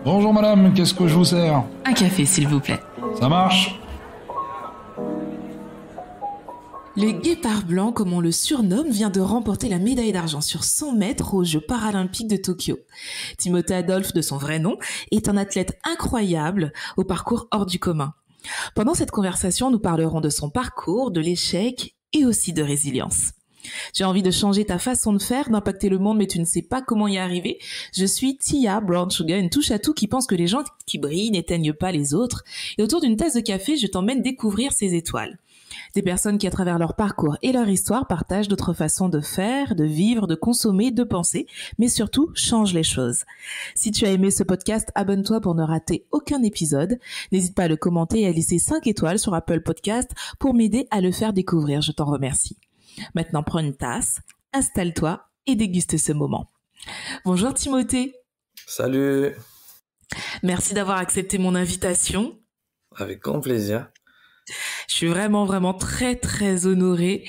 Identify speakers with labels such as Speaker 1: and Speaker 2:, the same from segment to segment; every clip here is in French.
Speaker 1: Bonjour madame, qu'est-ce que je vous sers?
Speaker 2: Un café, s'il vous plaît.
Speaker 1: Ça marche?
Speaker 2: Le guépard blanc, comme on le surnomme, vient de remporter la médaille d'argent sur 100 mètres aux Jeux paralympiques de Tokyo. Timothée Adolphe, de son vrai nom, est un athlète incroyable au parcours hors du commun. Pendant cette conversation, nous parlerons de son parcours, de l'échec et aussi de résilience. Tu as envie de changer ta façon de faire, d'impacter le monde, mais tu ne sais pas comment y arriver. Je suis Tia Brown Sugar, une touche à tout qui pense que les gens qui brillent n'éteignent pas les autres. Et autour d'une tasse de café, je t'emmène découvrir ces étoiles. Des personnes qui, à travers leur parcours et leur histoire, partagent d'autres façons de faire, de vivre, de consommer, de penser, mais surtout changent les choses. Si tu as aimé ce podcast, abonne-toi pour ne rater aucun épisode. N'hésite pas à le commenter et à laisser 5 étoiles sur Apple Podcast pour m'aider à le faire découvrir. Je t'en remercie. Maintenant, prends une tasse, installe-toi et déguste ce moment. Bonjour Timothée.
Speaker 3: Salut.
Speaker 2: Merci d'avoir accepté mon invitation.
Speaker 3: Avec grand plaisir.
Speaker 2: Je suis vraiment très très honorée.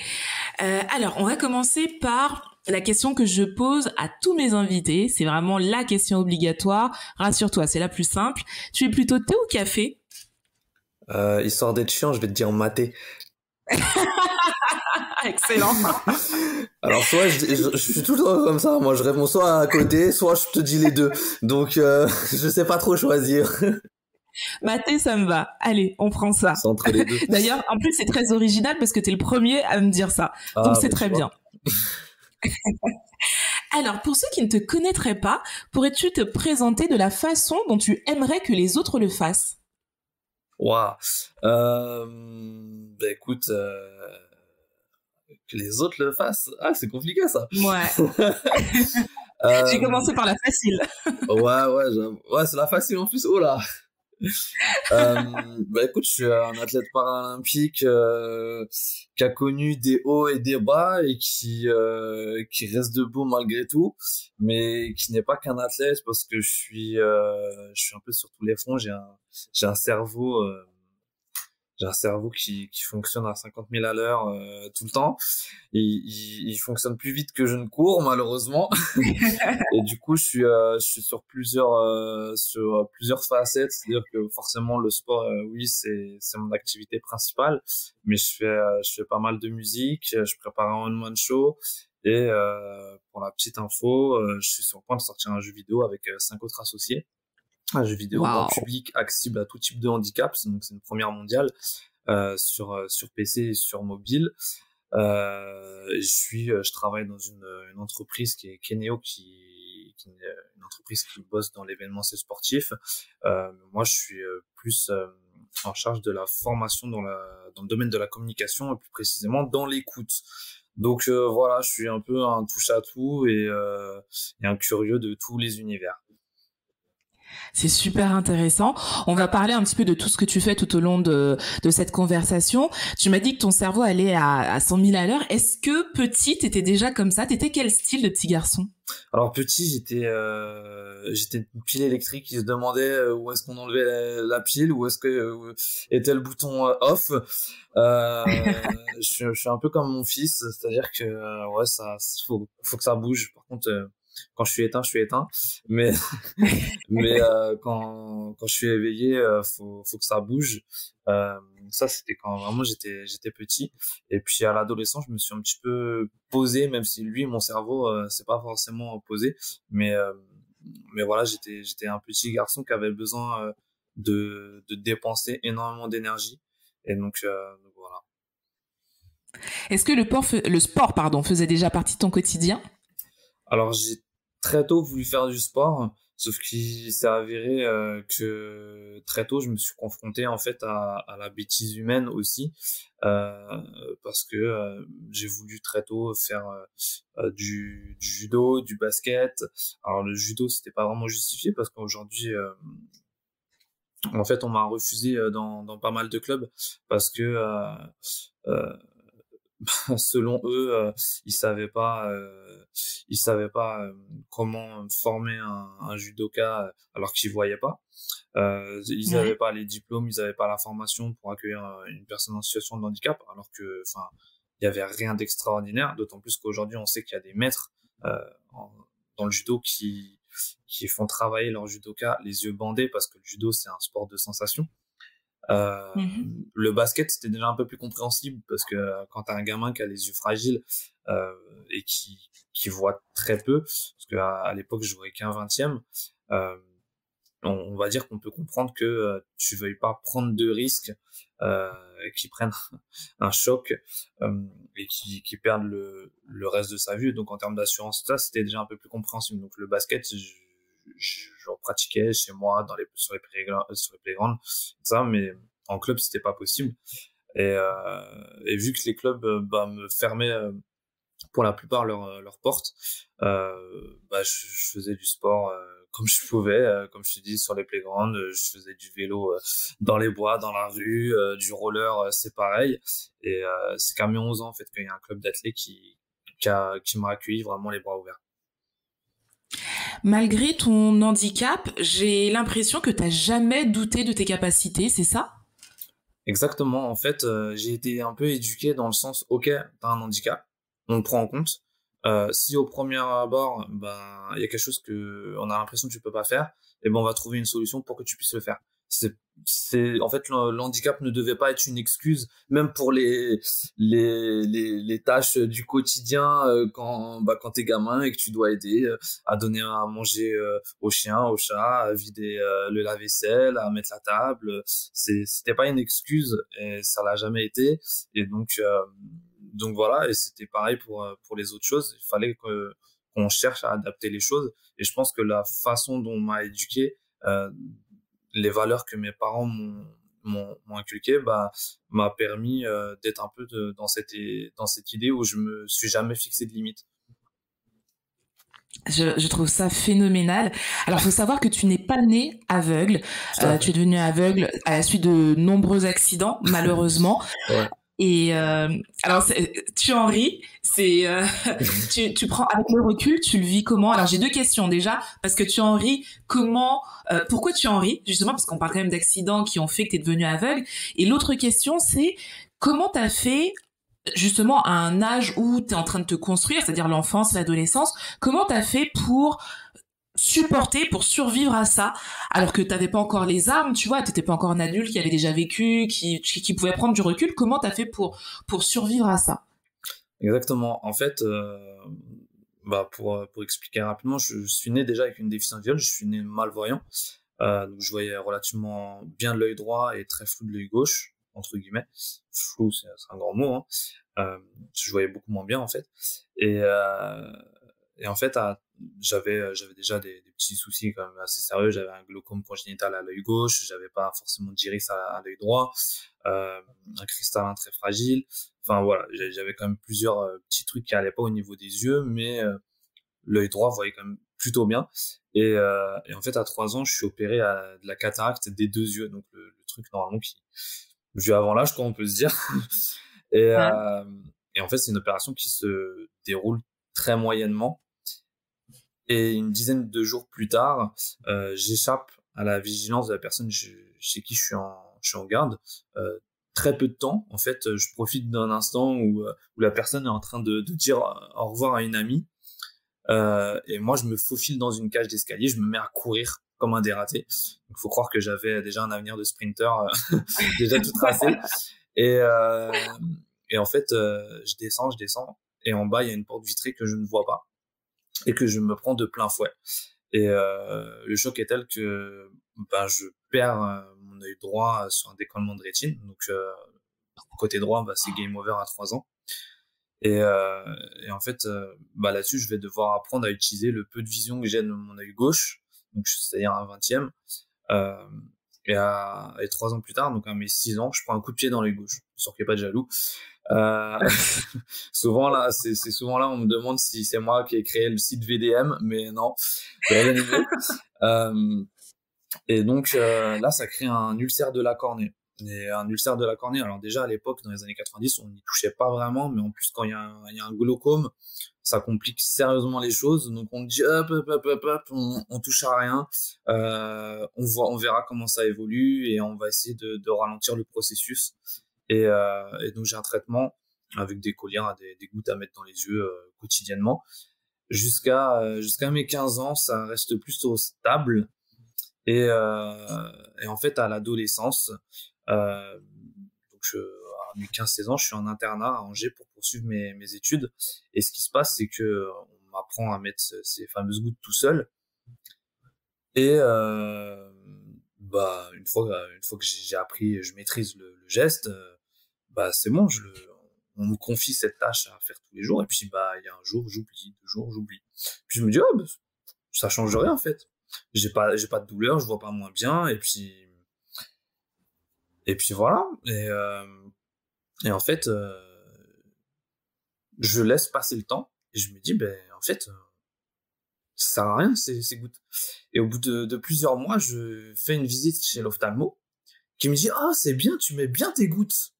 Speaker 2: Alors, on va commencer par la question que je pose à tous mes invités. C'est vraiment la question obligatoire. Rassure-toi, c'est la plus simple. Tu es plutôt thé ou café?
Speaker 3: Histoire d'être chiant, je vais te dire maté.
Speaker 2: Excellent.
Speaker 3: Alors soit je suis tout le temps comme ça, moi je réponds soit à côté, soit je te dis les deux. Donc je sais pas trop choisir.
Speaker 2: Maté, ça me va. Allez, on prend ça.
Speaker 3: C'est entre les deux.
Speaker 2: D'ailleurs, en plus, c'est très original parce que t'es le premier à me dire ça. Donc, c'est très bien. Alors, pour ceux qui ne te connaîtraient pas, pourrais-tu te présenter de la façon dont tu aimerais que les autres le fassent?
Speaker 3: Waouh. Écoute, que les autres le fassent. Ah, c'est compliqué ça.
Speaker 2: Ouais. J'ai commencé par la facile.
Speaker 3: Ouais, c'est la facile en plus. Oh là. Écoute, je suis un athlète paralympique qui a connu des hauts et des bas et qui reste debout malgré tout, mais qui n'est pas qu'un athlète parce que je suis un peu sur tous les fronts. J'ai un cerveau qui fonctionne à 50 000 à l'heure tout le temps. Il fonctionne plus vite que je ne cours malheureusement. Et du coup, je suis sur plusieurs facettes. C'est-à-dire que forcément le sport, oui, c'est mon activité principale, mais je fais pas mal de musique. Je prépare un one-man show. Et pour la petite info, je suis sur le point de sortir un jeu vidéo avec 5 autres associés. Un jeu vidéo grand public accessible à tout type de handicap, donc c'est une première mondiale sur PC et sur mobile. Je travaille dans une entreprise qui est Keneo, qui est une entreprise qui bosse dans l'événementiel sportif. Moi, je suis plus en charge de la formation dans le domaine de la communication et plus précisément dans l'écoute. Donc voilà, je suis un peu un touche à tout et un curieux de tous les univers.
Speaker 2: C'est super intéressant. On va parler un petit peu de tout ce que tu fais tout au long de cette conversation. Tu m'as dit que ton cerveau allait à 100 000 à l'heure. Est-ce que petit, t'étais déjà comme ça? T'étais quel style de petit garçon?
Speaker 3: Alors petit, j'étais une pile électrique qui se demandait où est-ce qu'on enlevait la pile, où est-ce que était le bouton off. Je suis un peu comme mon fils, c'est-à-dire que ouais, faut que ça bouge. Par contre, quand je suis éteint, mais quand je suis éveillé, faut que ça bouge. Ça c'était quand vraiment j'étais petit, et puis à l'adolescence je me suis un petit peu posé, même si lui mon cerveau c'est pas forcément posé, mais voilà, j'étais un petit garçon qui avait besoin de dépenser énormément d'énergie, et donc voilà.
Speaker 2: Est-ce que le sport faisait déjà partie de ton quotidien?
Speaker 3: Alors j'ai très tôt voulu faire du sport, sauf qu'il s'est avéré que très tôt je me suis confronté en fait à la bêtise humaine aussi, parce que j'ai voulu très tôt faire du judo, du basket. Alors le judo c'était pas vraiment justifié parce qu'aujourd'hui en fait on m'a refusé dans pas mal de clubs parce que euh, selon eux, ils savaient pas comment former un judoka alors qu'ils voyaient pas. Ils n'avaient pas les diplômes, ils n'avaient pas la formation pour accueillir une personne en situation de handicap, alors que, enfin, il y avait rien d'extraordinaire. D'autant plus qu'aujourd'hui, on sait qu'il y a des maîtres dans le judo qui font travailler leurs judokas les yeux bandés parce que le judo c'est un sport de sensation. Le basket c'était déjà un peu plus compréhensible parce que quand t'as un gamin qui a les yeux fragiles et qui voit très peu, parce que à l'époque je voyais qu'un vingtième, on va dire qu'on peut comprendre que tu veuilles pas prendre de risques, qui prennent un choc et qui perdent le reste de sa vue. Donc en termes d'assurance, ça c'était déjà un peu plus compréhensible. Donc le basket, j'en pratiquais chez moi sur les playgrounds, ça, mais en club c'était pas possible. Et vu que les clubs me fermaient pour la plupart leurs portes, je faisais du sport comme je pouvais, comme je te dis, sur les playgrounds. Je faisais du vélo dans les bois, dans la rue, du roller, c'est pareil. Et c'est qu'à mes 11 ans en fait qu'il y a un club d'athlètes qui m'a accueilli vraiment les bras ouverts.
Speaker 2: Malgré ton handicap, j'ai l'impression que t'as jamais douté de tes capacités, c'est ça?
Speaker 3: Exactement. En fait, j'ai été un peu éduqué dans le sens, ok, t'as un handicap, on le prend en compte. Si au premier abord, il y a quelque chose que on a l'impression que tu peux pas faire, et on va trouver une solution pour que tu puisses le faire. En fait, l'handicap ne devait pas être une excuse, même pour les tâches du quotidien, quand t'es gamin et que tu dois aider à donner à manger au chien, au chat, à vider le lave-vaisselle, à mettre la table. C'était pas une excuse et ça l'a jamais été. Et donc voilà, et c'était pareil pour les autres choses. Il fallait qu'on cherche à adapter les choses. Et je pense que la façon dont on m'a éduqué, les valeurs que mes parents m'ont inculqué, m'a permis d'être un peu dans cette idée où je me suis jamais fixé de limite.
Speaker 2: Je trouve ça phénoménal. Alors, faut savoir que tu n'es pas né aveugle. Tu es devenu aveugle à la suite de nombreux accidents, malheureusement.
Speaker 3: Ouais.
Speaker 2: Et alors, tu en ris. Tu prends avec le recul, tu le vis comment? Alors, j'ai deux questions déjà, parce que tu en ris. Pourquoi tu en ris? Justement, parce qu'on parle quand même d'accidents qui ont fait que tu es devenu aveugle. Et l'autre question, c'est comment t'as fait justement à un âge où tu es en train de te construire, c'est-à-dire l'enfance, l'adolescence, comment t'as fait pour pour survivre à ça, alors que t'avais pas encore les armes, tu vois, t'étais pas encore un adulte qui avait déjà vécu, qui pouvait prendre du recul. Comment t'as fait pour survivre à ça?
Speaker 3: Exactement. En fait, pour expliquer rapidement, je suis né déjà avec une déficience visuelle. Je suis né malvoyant. Donc je voyais relativement bien de l'œil droit et très flou de l'œil gauche, entre guillemets. Flou, c'est un grand mot, hein. Je voyais beaucoup moins bien en fait. Et en fait, j'avais déjà des petits soucis quand même assez sérieux. J'avais un glaucome congénital à l'œil gauche, j'avais pas forcément d'iris à l'œil droit, un cristallin très fragile. Enfin voilà, j'avais quand même plusieurs petits trucs qui allaient pas au niveau des yeux, mais l'œil droit voyait quand même plutôt bien. Et en fait, à 3 ans, je suis opéré de la cataracte des deux yeux, donc le truc normalement qui vu avant l'âge, quoi, on peut se dire. Et,
Speaker 2: Ouais.
Speaker 3: et en fait, c'est une opération qui se déroule très moyennement. Et une dizaine de jours plus tard, j'échappe à la vigilance de la personne chez qui je suis en garde. Très peu de temps, en fait, je profite d'un instant où la personne est en train de dire au revoir à une amie. Et moi, je me faufile dans une cage d'escalier, je me mets à courir comme un dératé. Il faut croire que j'avais déjà un avenir de sprinter déjà tout tracé. Et en fait, je descends, et en bas, il y a une porte vitrée que je ne vois pas et que je me prends de plein fouet. Et le choc est tel que je perds mon œil droit sur un décollement de rétine. Donc côté droit, c'est game over à 3 ans. Et en fait, là-dessus, je vais devoir apprendre à utiliser le peu de vision que j'ai de mon œil gauche, donc c'est-à-dire un 20e. Et 3 ans plus tard, donc à mes 6 ans, je prends un coup de pied dans l'œil gauche. Sûr qu'il n'y ait pas de jaloux. Souvent là, c'est souvent là, on me demande si c'est moi qui ai créé le site VDM, mais non, j'aurais bien aimé. Et donc là, ça crée un ulcère de la cornée. Et un ulcère de la cornée, alors déjà à l'époque, dans les années 90, on n'y touchait pas vraiment, mais en plus quand il y a un glaucome, ça complique sérieusement les choses. Donc on dit hop, on touche à rien, on verra comment ça évolue et on va essayer de ralentir le processus. Et donc j'ai un traitement avec des colliers, des gouttes à mettre dans les yeux quotidiennement. jusqu'à mes 15 ans, ça reste plutôt stable. Et en fait, à l'adolescence, donc à mes 15-16 ans, je suis en internat à Angers pour poursuivre mes études. Et ce qui se passe, c'est que on m'apprend à mettre ces fameuses gouttes tout seul. Et bah une fois que j'ai appris, je maîtrise le geste, bah c'est bon, on me confie cette tâche à faire tous les jours. Et puis bah il y a un jour j'oublie, 2 jours j'oublie. Puis je me dis oh bah, ça change rien en fait. J'ai pas de douleur, je vois pas moins bien. Et puis voilà. Et en fait, je laisse passer le temps et je me dis, ben, en fait, ça sert à rien ces gouttes. Et au bout de plusieurs mois, je fais une visite chez l'ophtalmo qui me dit, ah, c'est bien, tu mets bien tes gouttes.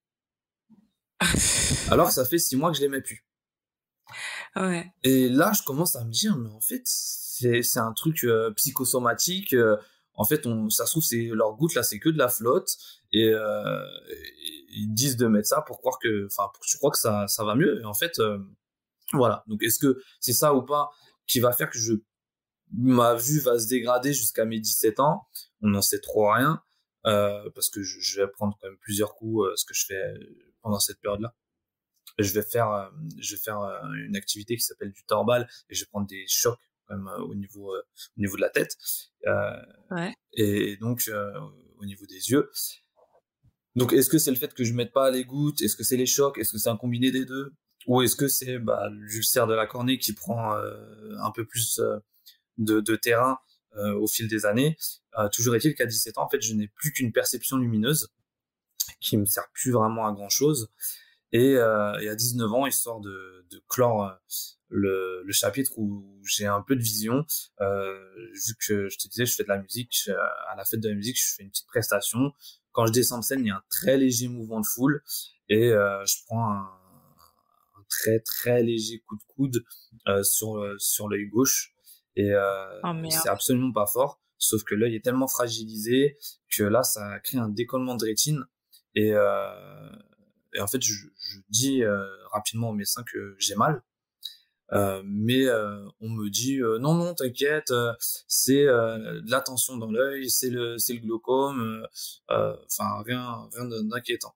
Speaker 3: Alors que ça fait 6 mois que je les mets plus.
Speaker 2: Ouais.
Speaker 3: Et là, je commence à me dire, mais en fait, c'est un truc psychosomatique. En fait, ça se trouve, c'est leurs gouttes là, c'est que de la flotte. Et ils disent de mettre ça pour croire que, enfin, je crois que ça va mieux. Et en fait, voilà. Donc, est-ce que c'est ça ou pas qui va faire que ma vue va se dégrader jusqu'à mes 17 ans? On n'en sait trop rien. Parce que je vais prendre quand même plusieurs coups, ce que je fais pendant cette période-là. Je vais faire une activité qui s'appelle du torbal et je vais prendre des chocs quand même au niveau de la tête.
Speaker 2: Ouais.
Speaker 3: Et donc au niveau des yeux. Donc est-ce que c'est le fait que je mette pas les gouttes? Est-ce que c'est les chocs? Est-ce que c'est un combiné des deux? Ou est-ce que c'est l'ulcère de la cornée qui prend un peu plus de terrain au fil des années? Toujours est-il qu'à 17 ans, en fait, je n'ai plus qu'une perception lumineuse qui me sert plus vraiment à grand chose. Et à 19 ans, histoire de clore le chapitre où j'ai un peu de vision, vu que je te disais, je fais de la musique, à la fête de la musique, je fais une petite prestation. Quand je descends de scène, il y a un très léger mouvement de foule et je prends un très très léger coup de coude sur l'œil gauche et
Speaker 2: Oh merde.
Speaker 3: c'est absolument pas fort, sauf que l'œil est tellement fragilisé que là, ça crée un décollement de rétine et en fait, je dis rapidement au médecin que j'ai mal. Mais on me dit non non t'inquiète, c'est de la tension dans l'œil, c'est le glaucome, enfin rien d'inquiétant.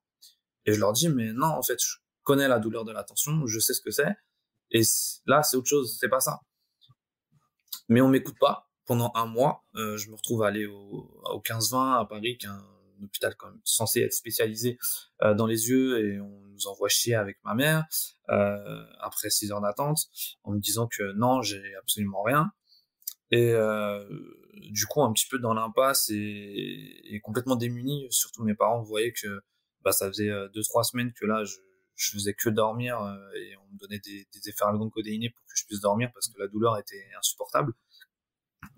Speaker 3: Et je leur dis mais non, en fait je connais la douleur de la tension, je sais ce que c'est, et là c'est autre chose, c'est pas ça. Mais on m'écoute pas. Pendant un mois, je me retrouve à aller au 15-20 à Paris, qui est un hôpital quand même censé être spécialisé dans les yeux, et on nous envoie chier avec ma mère après 6 heures d'attente en me disant que non, j'ai absolument rien. Et du coup, un petit peu dans l'impasse et complètement démuni. Surtout mes parents voyaient que ça faisait 2-3 semaines que là je faisais que dormir et on me donnait des efferalgan codéinés pour que je puisse dormir parce que la douleur était insupportable.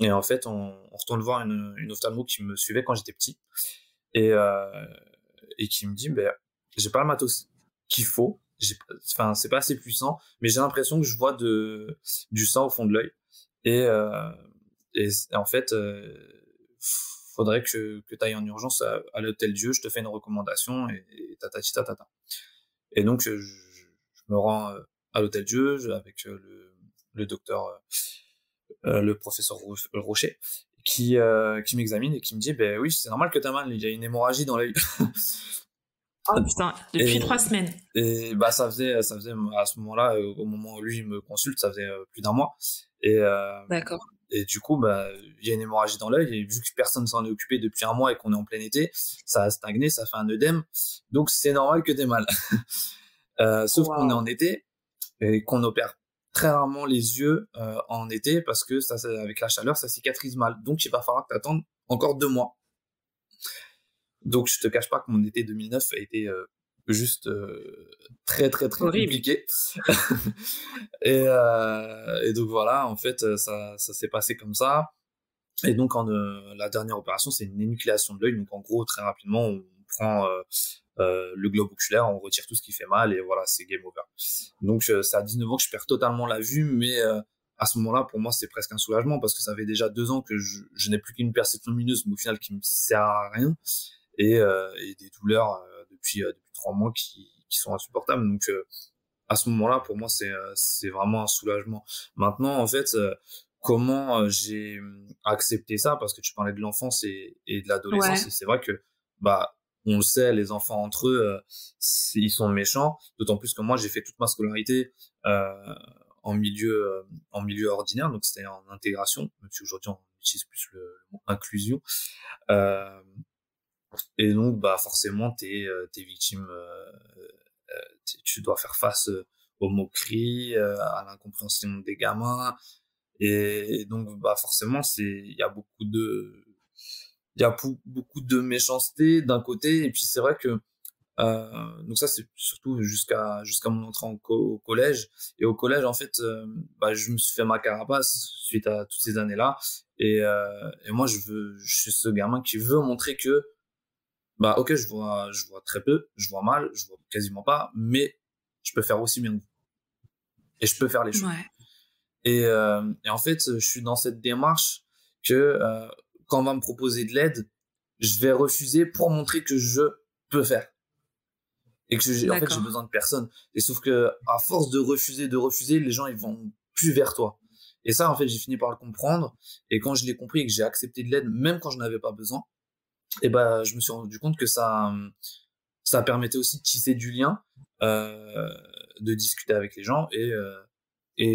Speaker 3: Et en fait, on retourne voir une ophtalmo qui me suivait quand j'étais petit et qui me dit j'ai pas le matos qu'il faut, enfin c'est pas assez puissant, mais j'ai l'impression que je vois du sang au fond de l'œil et en fait faudrait que tu ailles en urgence à l'hôtel Dieu, je te fais une recommandation et tatati tatata. Et donc je me rends à l'hôtel Dieu avec le docteur le professeur Rocher qui m'examine et qui me dit oui, c'est normal que t'as mal, il y a une hémorragie dans l'œil.
Speaker 2: Oh putain, depuis 3 semaines.
Speaker 3: Et ça faisait à ce moment-là, au moment où lui me consulte, ça faisait plus d'un mois. Et
Speaker 2: d'accord.
Speaker 3: Et du coup, il y a une hémorragie dans l'œil, et vu que personne s'en est occupé depuis un mois et qu'on est en plein été, ça a stagné, ça fait un œdème, donc c'est normal que t'aies mal. Sauf qu'on est en été et qu'on opère très rarement les yeux en été parce que ça, avec la chaleur, ça cicatrise mal. Donc il va falloir que t'attendes encore 2 mois. Donc je te cache pas que mon été 2009 a été juste très très très
Speaker 2: horrible.
Speaker 3: Compliqué. et donc voilà, en fait ça s'est passé comme ça. Et donc la dernière opération, c'est une énucléation de l'œil. Donc en gros, très rapidement, on prend le globe oculaire, on retire tout ce qui fait mal et voilà, c'est game over. Donc c'est à 19 ans que je perds totalement la vue, mais à ce moment-là, pour moi, c'est presque un soulagement parce que ça fait déjà 2 ans que je n'ai plus qu'une perception lumineuse, mais au final qui me sert à rien, et des douleurs depuis 3 mois qui sont insupportables. Donc à ce moment-là, pour moi, c'est vraiment un soulagement. Maintenant, en fait, comment j'ai accepté ça, parce que tu parlais de l'enfance et de l'adolescence,
Speaker 2: Ouais.
Speaker 3: et c'est vrai que, bah, on le sait, les enfants entre eux, ils sont méchants, d'autant plus que moi, j'ai fait toute ma scolarité euh, en milieu ordinaire, donc c'était en intégration, même si aujourd'hui on utilise plus le mot inclusion. Euh, et donc, bah, forcément, t'es victime, tu dois faire face aux moqueries, à l'incompréhension des gamins, et donc, bah, forcément, il y a beaucoup de méchanceté d'un côté, et puis c'est vrai que, donc ça, c'est surtout jusqu'à mon entrée au collège. Et au collège, en fait, bah, je me suis fait ma carapace suite à toutes ces années-là. Et moi, je suis ce gamin qui veut montrer que, bah, ok, je vois très peu, je vois mal, je vois quasiment pas, mais je peux faire aussi bien que vous. Et je peux faire les choses.
Speaker 2: Ouais.
Speaker 3: Et en fait, je suis dans cette démarche que, quand on va me proposer de l'aide, je vais refuser pour montrer que je peux faire. Et que en fait, j'ai
Speaker 2: D'accord.
Speaker 3: besoin de personne. Et sauf que, à force de refuser, les gens, ils vont plus vers toi. Et ça, en fait, j'ai fini par le comprendre. Et quand je l'ai compris et que j'ai accepté de l'aide, même quand je n'avais pas besoin, et ben, je me suis rendu compte que ça permettait aussi de tisser du lien, euh, de discuter avec les gens et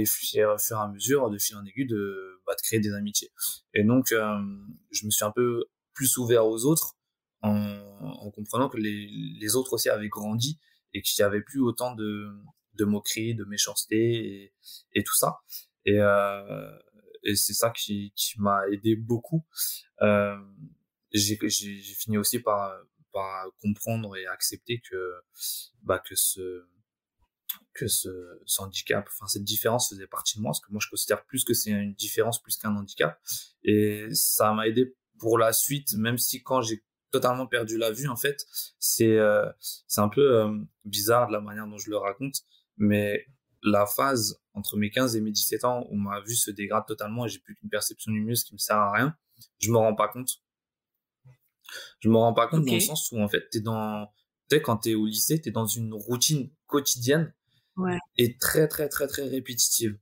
Speaker 3: au fur et à mesure, de fil en aiguille, de créer des amitiés. Et donc, je me suis un peu plus ouvert aux autres en comprenant que les autres aussi avaient grandi et qu'il n'y avait plus autant de moqueries, de méchanceté et tout ça. Et, euh, et c'est ça qui m'a aidé beaucoup. Euh, j'ai fini aussi par comprendre et accepter que, bah, ce handicap, enfin cette différence faisait partie de moi, parce que moi je considère plus que c'est une différence plus qu'un handicap, et ça m'a aidé pour la suite, même si quand j'ai totalement perdu la vue, en fait, c'est un peu bizarre de la manière dont je le raconte, mais la phase entre mes 15 et mes 17 ans où ma vue se dégrade totalement et j'ai plus qu'une perception lumineuse qui me sert à rien, je me rends pas compte. Je me rends pas compte
Speaker 2: Ok.
Speaker 3: dans le sens où en fait tu sais, quand t'es au lycée, t'es dans une routine quotidienne
Speaker 2: Ouais.
Speaker 3: est très très très très répétitive.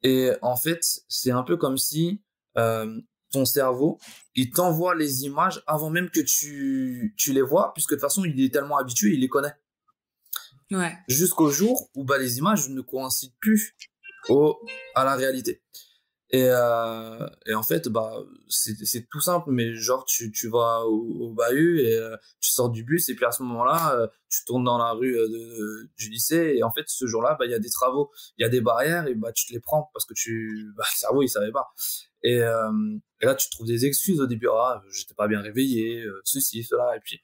Speaker 3: Et en fait, c'est un peu comme si ton cerveau, il t'envoie les images avant même que tu les vois, puisque de toute façon, il est tellement habitué, il les connaît.
Speaker 2: Ouais.
Speaker 3: Jusqu'au jour où bah, les images ne coïncident plus à la réalité. Et en fait, bah, c'est tout simple, mais genre, tu vas au bahut et tu sors du bus, et puis à ce moment-là, tu tournes dans la rue du lycée, et en fait, ce jour-là, bah, il y a des travaux, il y a des barrières, et bah, tu te les prends parce que bah, le cerveau, il savait pas. Et là, tu trouves des excuses au début, ah, j'étais pas bien réveillé, ceci, cela, et puis,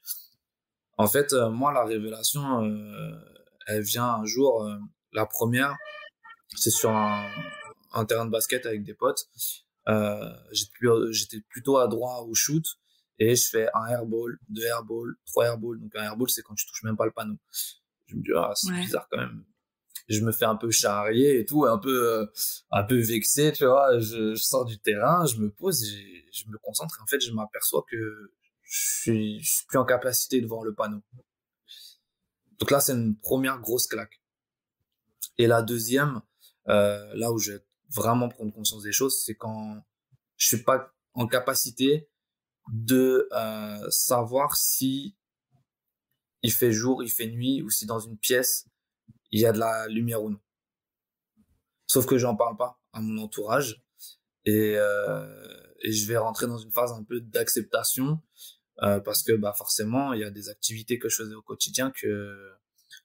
Speaker 3: en fait, moi, la révélation, elle vient un jour, la première, c'est sur un terrain de basket avec des potes. J'étais plutôt adroit au shoot et je fais un airball, deux airballs, trois airballs. Donc un airball, c'est quand tu touches même pas le panneau. Je me dis, ah, c'est
Speaker 2: Ouais.
Speaker 3: bizarre quand même. Je me fais un peu charrier et tout, un peu vexé, tu vois. Je sors du terrain, je me pose, je me concentre, et en fait, je m'aperçois que je suis plus en capacité de voir le panneau. Donc là, c'est une première grosse claque. Et la deuxième, là où je vais vraiment prendre conscience des choses, c'est quand je suis pas en capacité de savoir si il fait jour, il fait nuit, ou si dans une pièce il y a de la lumière ou non. Sauf que j'en parle pas à mon entourage, et je vais rentrer dans une phase un peu d'acceptation, parce que bah forcément il y a des activités que je faisais au quotidien que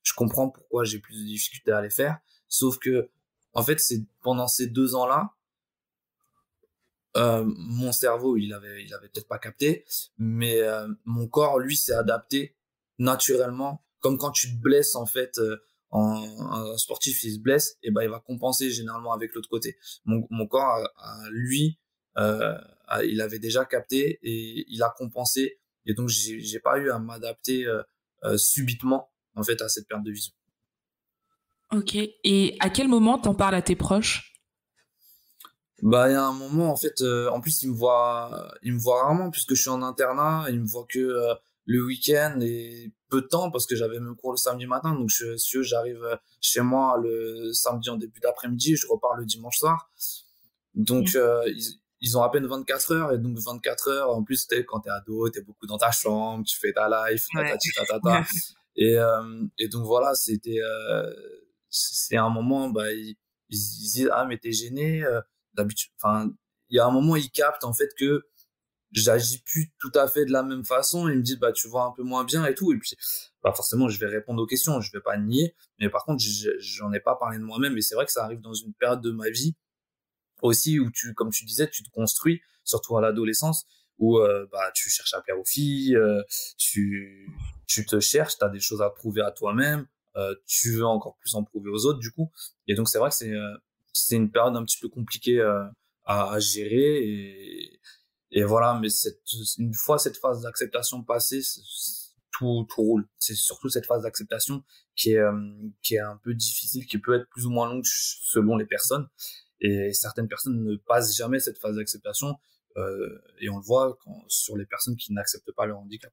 Speaker 3: je comprends pourquoi j'ai plus de difficultés à les faire. Sauf que en fait c'est pendant ces 2 ans-là, mon cerveau, il avait peut-être pas capté, mais mon corps, lui, s'est adapté naturellement. Comme quand tu te blesses, en fait, un sportif, il se blesse, et ben il va compenser généralement avec l'autre côté. Mon corps, lui, il avait déjà capté et il a compensé. Et donc, j'ai pas eu à m'adapter subitement, en fait, à cette perte de vision.
Speaker 2: Ok. Et à quel moment t'en parles à tes proches?
Speaker 3: Bah, il y a un moment, en fait, en plus, il me voit rarement puisque je suis en internat, il me voit que le week-end, et peu de temps parce que j'avais même cours le samedi matin. Donc, si j'arrive chez moi le samedi en début d'après-midi, je repars le dimanche soir. Donc, ils ont à peine 24 heures. Et donc, 24 heures, en plus, quand t'es ado, t'es beaucoup dans ta chambre, tu fais ta life, tatata. Et donc, voilà, c'est un moment, ils disent, ah, mais t'es gêné. D'habitude, enfin, il y a un moment, ils captent, en fait, que j'agis plus tout à fait de la même façon. Ils me disent, tu vois un peu moins bien et tout. Et puis, forcément, je vais répondre aux questions. Je vais pas nier. Mais par contre, j'en ai pas parlé de moi-même. Et c'est vrai que ça arrive dans une période de ma vie aussi où comme tu disais, tu te construis, surtout à l'adolescence, où, tu cherches à plaire aux filles, tu te cherches, t'as des choses à prouver à toi-même, tu veux encore plus en prouver aux autres, du coup. Et donc, c'est vrai que c'est une période un petit peu compliquée, à gérer et voilà, mais une fois cette phase d'acceptation passée, tout roule. C'est surtout cette phase d'acceptation qui est un peu difficile, qui peut être plus ou moins longue selon les personnes. Et certaines personnes ne passent jamais cette phase d'acceptation, et on le voit sur les personnes qui n'acceptent pas leur handicap.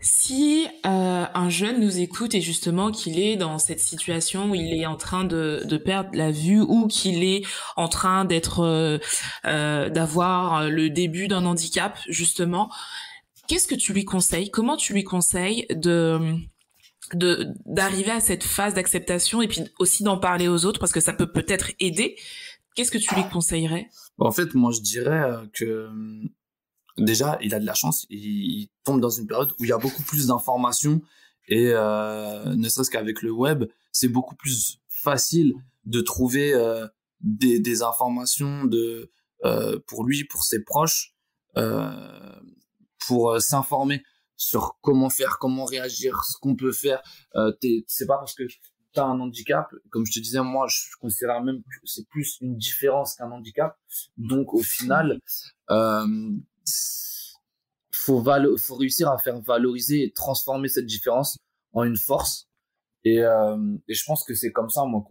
Speaker 2: Si un jeune nous écoute et justement qu'il est dans cette situation où il est en train de perdre la vue ou qu'il est en train d'avoir le début d'un handicap, justement, qu'est-ce que tu lui conseilles? Comment tu lui conseilles d'arriver à cette phase d'acceptation et puis aussi d'en parler aux autres parce que ça peut peut-être aider? Qu'est-ce que tu lui conseillerais?
Speaker 3: En fait, moi, je dirais que déjà, il a de la chance. Il tombe dans une période où il y a beaucoup plus d'informations et ne serait-ce qu'avec le web, c'est beaucoup plus facile de trouver des informations pour lui, pour ses proches, pour s'informer sur comment faire, comment réagir, ce qu'on peut faire. C'est pas parce que tu as un handicap, comme je te disais, moi, je considère même que c'est plus une différence qu'un handicap. Donc, au final, faut réussir à faire valoriser et transformer cette différence en une force. Et je pense que c'est comme ça, moi,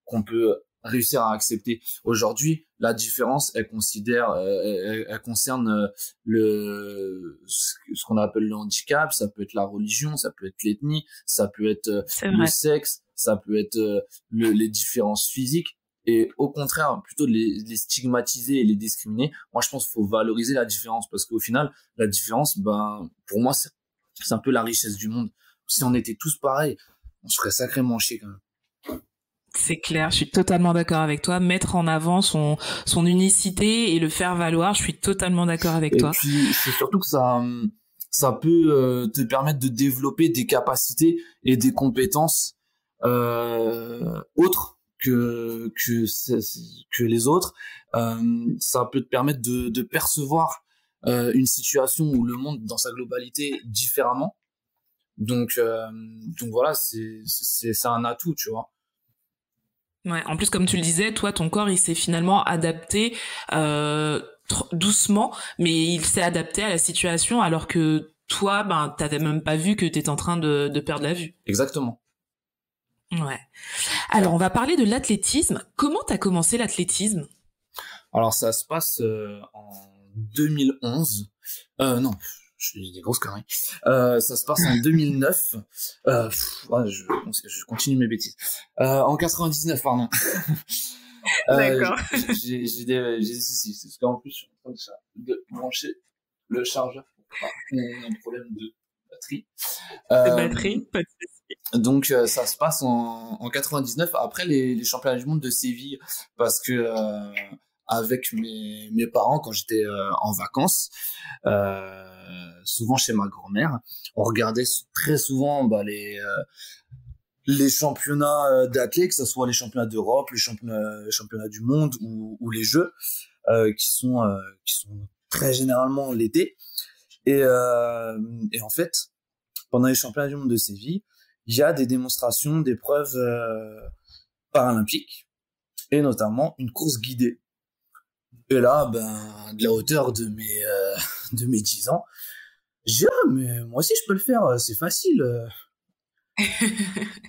Speaker 3: qu'on peut réussir à accepter. Aujourd'hui, la différence, elle concerne ce qu'on appelle le handicap. Ça peut être la religion, ça peut être l'ethnie, ça peut être le sexe, ça peut être les différences physiques. Et au contraire, plutôt de les stigmatiser et les discriminer, moi je pense qu'il faut valoriser la différence parce qu'au final, la différence, pour moi, c'est un peu la richesse du monde. Si on était tous pareils, on serait sacrément chier quand même.
Speaker 2: C'est clair, je suis totalement d'accord avec toi. Mettre en avant son unicité et le faire valoir, je suis totalement d'accord avec toi.
Speaker 3: Et puis, c'est surtout que ça peut te permettre de développer des capacités et des compétences autres que les autres. Ça peut te permettre de percevoir une situation ou le monde dans sa globalité différemment. Donc voilà, c'est un atout, tu vois.
Speaker 2: Ouais, en plus, comme tu le disais, toi, ton corps, il s'est finalement adapté doucement, mais il s'est adapté à la situation alors que toi, t'avais même pas vu que t'étais en train de perdre la vue.
Speaker 3: Exactement.
Speaker 2: Ouais. Alors, on va parler de l'athlétisme. Comment t'as commencé l'athlétisme?
Speaker 3: Alors, ça se passe en 2011. Non, je dis des grosses conneries. Ça se passe en 2009. Je continue mes bêtises. En 99, pardon.
Speaker 2: D'accord.
Speaker 3: J'ai des soucis. C'est parce qu'en plus, je suis en train de brancher le chargeur pour pas qu'on ait un problème de batterie.
Speaker 2: De batterie, pas de souci.
Speaker 3: Donc, ça se passe en 99 après les championnats du monde de Séville parce que avec mes parents quand j'étais en vacances, souvent chez ma grand-mère, on regardait très souvent les championnats d'athlètes, que ce soit les championnats d'Europe, les championnats du monde ou les Jeux qui sont très généralement l'été. Et en fait, pendant les championnats du monde de Séville, il y a des démonstrations d'épreuves paralympiques et notamment une course guidée. Et là, de la hauteur de mes 10 ans, j'ai dit, ah, mais moi aussi je peux le faire, c'est facile.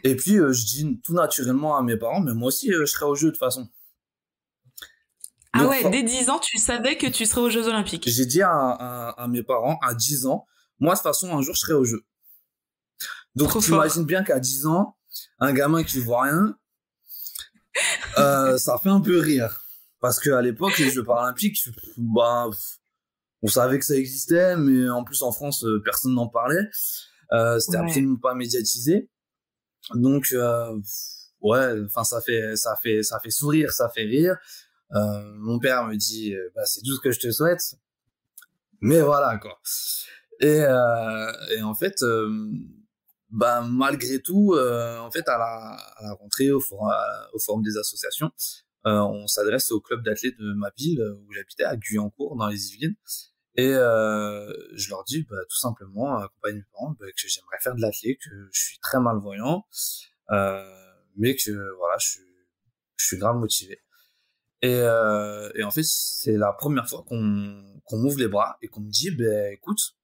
Speaker 3: Et puis, je dis tout naturellement à mes parents, mais moi aussi je serai aux Jeux de toute façon.
Speaker 2: Donc, dès 10 ans, tu savais que tu serais aux Jeux Olympiques.
Speaker 3: J'ai dit à mes parents, à 10 ans, moi, de toute façon, un jour, je serai au jeu. Donc,
Speaker 2: Trop
Speaker 3: tu
Speaker 2: fort.
Speaker 3: imagines bien qu'à 10 ans, un gamin qui voit rien, ça fait un peu rire. Parce qu'à l'époque, les Jeux Paralympiques, bah, on savait que ça existait, mais en plus, en France, personne n'en parlait. C'était
Speaker 2: Ouais.
Speaker 3: absolument pas médiatisé. Donc, ouais, enfin, ça fait sourire, ça fait rire. Mon père me dit, bah, c'est tout ce que je te souhaite. Mais voilà, quoi. Et en fait, bah, malgré tout, en fait, à la rentrée, au forum des associations, on s'adresse au club d'athlètes de ma ville où j'habitais, à Guyancourt, dans les Yvelines. Et je leur dis, bah, tout simplement, accompagné de mes parents, bah, que j'aimerais faire de l'athlète, que je suis très malvoyant, mais que voilà, je suis grave motivé. Et en fait, c'est la première fois qu'on m'ouvre les bras et qu'on me dit, ben écoute,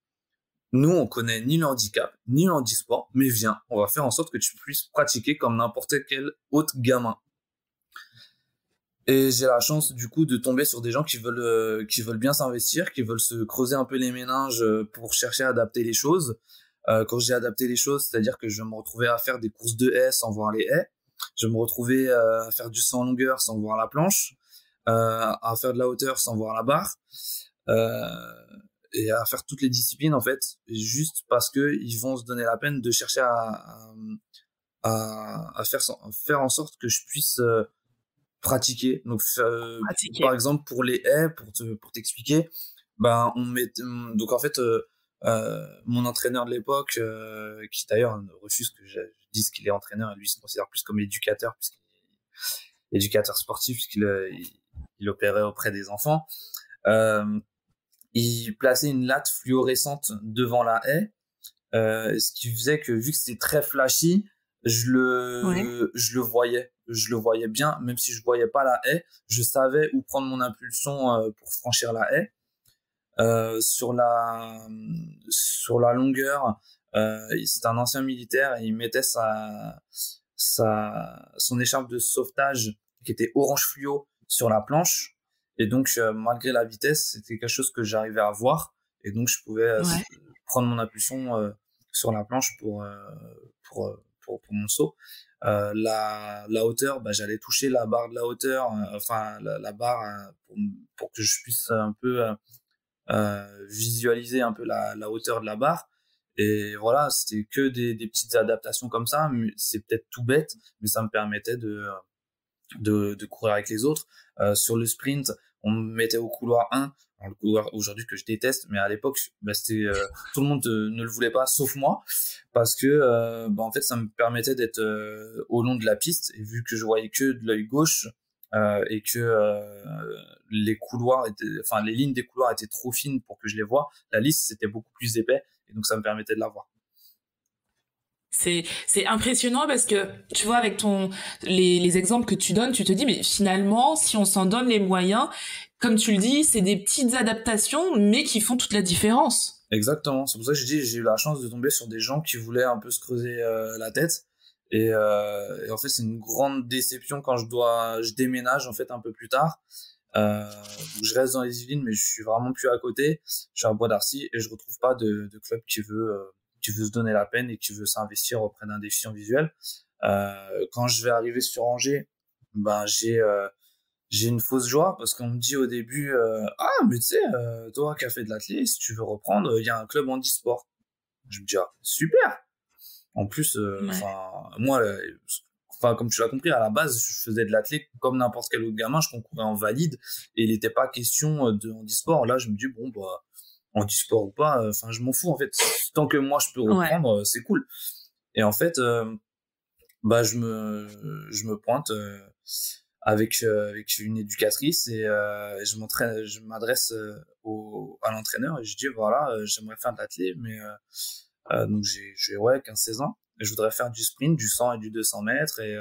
Speaker 3: nous on connaît ni le handicap ni le handisport, mais viens, on va faire en sorte que tu puisses pratiquer comme n'importe quel autre gamin. Et j'ai la chance du coup de tomber sur des gens qui veulent bien s'investir, qui veulent se creuser un peu les méninges pour chercher à adapter les choses. Quand j'ai adapté les choses, c'est-à-dire que je me retrouvais à faire des courses de haies sans voir les haies, je me retrouvais à faire du 100 longueur sans voir la planche, à faire de la hauteur sans voir la barre, et à faire toutes les disciplines en fait, juste parce que ils vont se donner la peine de chercher à faire en sorte que je puisse pratiquer. Donc,
Speaker 2: Pratiquer.
Speaker 3: par exemple, pour les haies, pour t'expliquer, ben, donc en fait, mon entraîneur de l'époque, qui d'ailleurs refuse que je dise qu'il est entraîneur, et lui se considère plus comme éducateur, puisqu'il est éducateur sportif, il opérait auprès des enfants, il plaçait une latte fluorescente devant la haie, ce qui faisait que vu que c'était très flashy,
Speaker 2: Ouais.
Speaker 3: je le voyais bien, même si je voyais pas la haie, je savais où prendre mon impulsion pour franchir la haie. Sur la longueur, c'est un ancien militaire et il mettait son écharpe de sauvetage qui était orange fluo sur la planche. Et donc, malgré la vitesse, c'était quelque chose que j'arrivais à voir. Et donc, je pouvais
Speaker 2: Ouais.
Speaker 3: prendre mon impulsion sur la planche pour mon saut. La hauteur, bah, j'allais toucher la barre de la hauteur, enfin la barre pour que je puisse un peu visualiser un peu la hauteur de la barre. Et voilà, c'était que des petites adaptations comme ça. Mais c'est peut-être tout bête, mais ça me permettait de courir avec les autres. Sur le sprint, on me mettait au couloir 1, alors le couloir aujourd'hui que je déteste, mais à l'époque, bah, c'était tout le monde ne le voulait pas, sauf moi, parce que bah, en fait, ça me permettait d'être au long de la piste, et vu que je voyais que de l'œil gauche, et que les lignes des couloirs étaient trop fines pour que je les voie, la liste c'était beaucoup plus épais, et donc ça me permettait de la voir.
Speaker 2: C'est impressionnant parce que tu vois avec les exemples que tu donnes, tu te dis mais finalement si on s'en donne les moyens, comme tu le dis, c'est des petites adaptations mais qui font toute la différence.
Speaker 3: Exactement, c'est pour ça que je dis j'ai eu la chance de tomber sur des gens qui voulaient un peu se creuser la tête, et en fait c'est une grande déception quand je déménage en fait un peu plus tard. Donc je reste dans les Yvelines, mais je suis vraiment plus à côté. Je suis à Bois d'Arcy et je retrouve pas de club qui veut se donner la peine et qui veut s'investir auprès d'un déficient visuel. Quand je vais arriver sur Angers, ben j'ai une fausse joie parce qu'on me dit au début, ah mais tu sais, toi qui as fait de l'athlète, si tu veux reprendre, il y a un club handisport. Je me dis ah super. En plus,
Speaker 2: Ouais.
Speaker 3: moi, comme tu l'as compris, à la base, je faisais de l'athlète comme n'importe quel autre gamin, je concourais en valide, et il n'était pas question de handisport. Là, je me dis, bon, bah, handisport ou pas, enfin, je m'en fous, en fait. Tant que moi, je peux
Speaker 2: Ouais.
Speaker 3: reprendre, c'est cool. Et en fait, bah, je me pointe avec une éducatrice, et je m'adresse à l'entraîneur, et je dis, voilà, j'aimerais faire de l'athlète, mais donc j'ai ouais 15-16 ans, et je voudrais faire du sprint, du 100 et du 200 mètres, et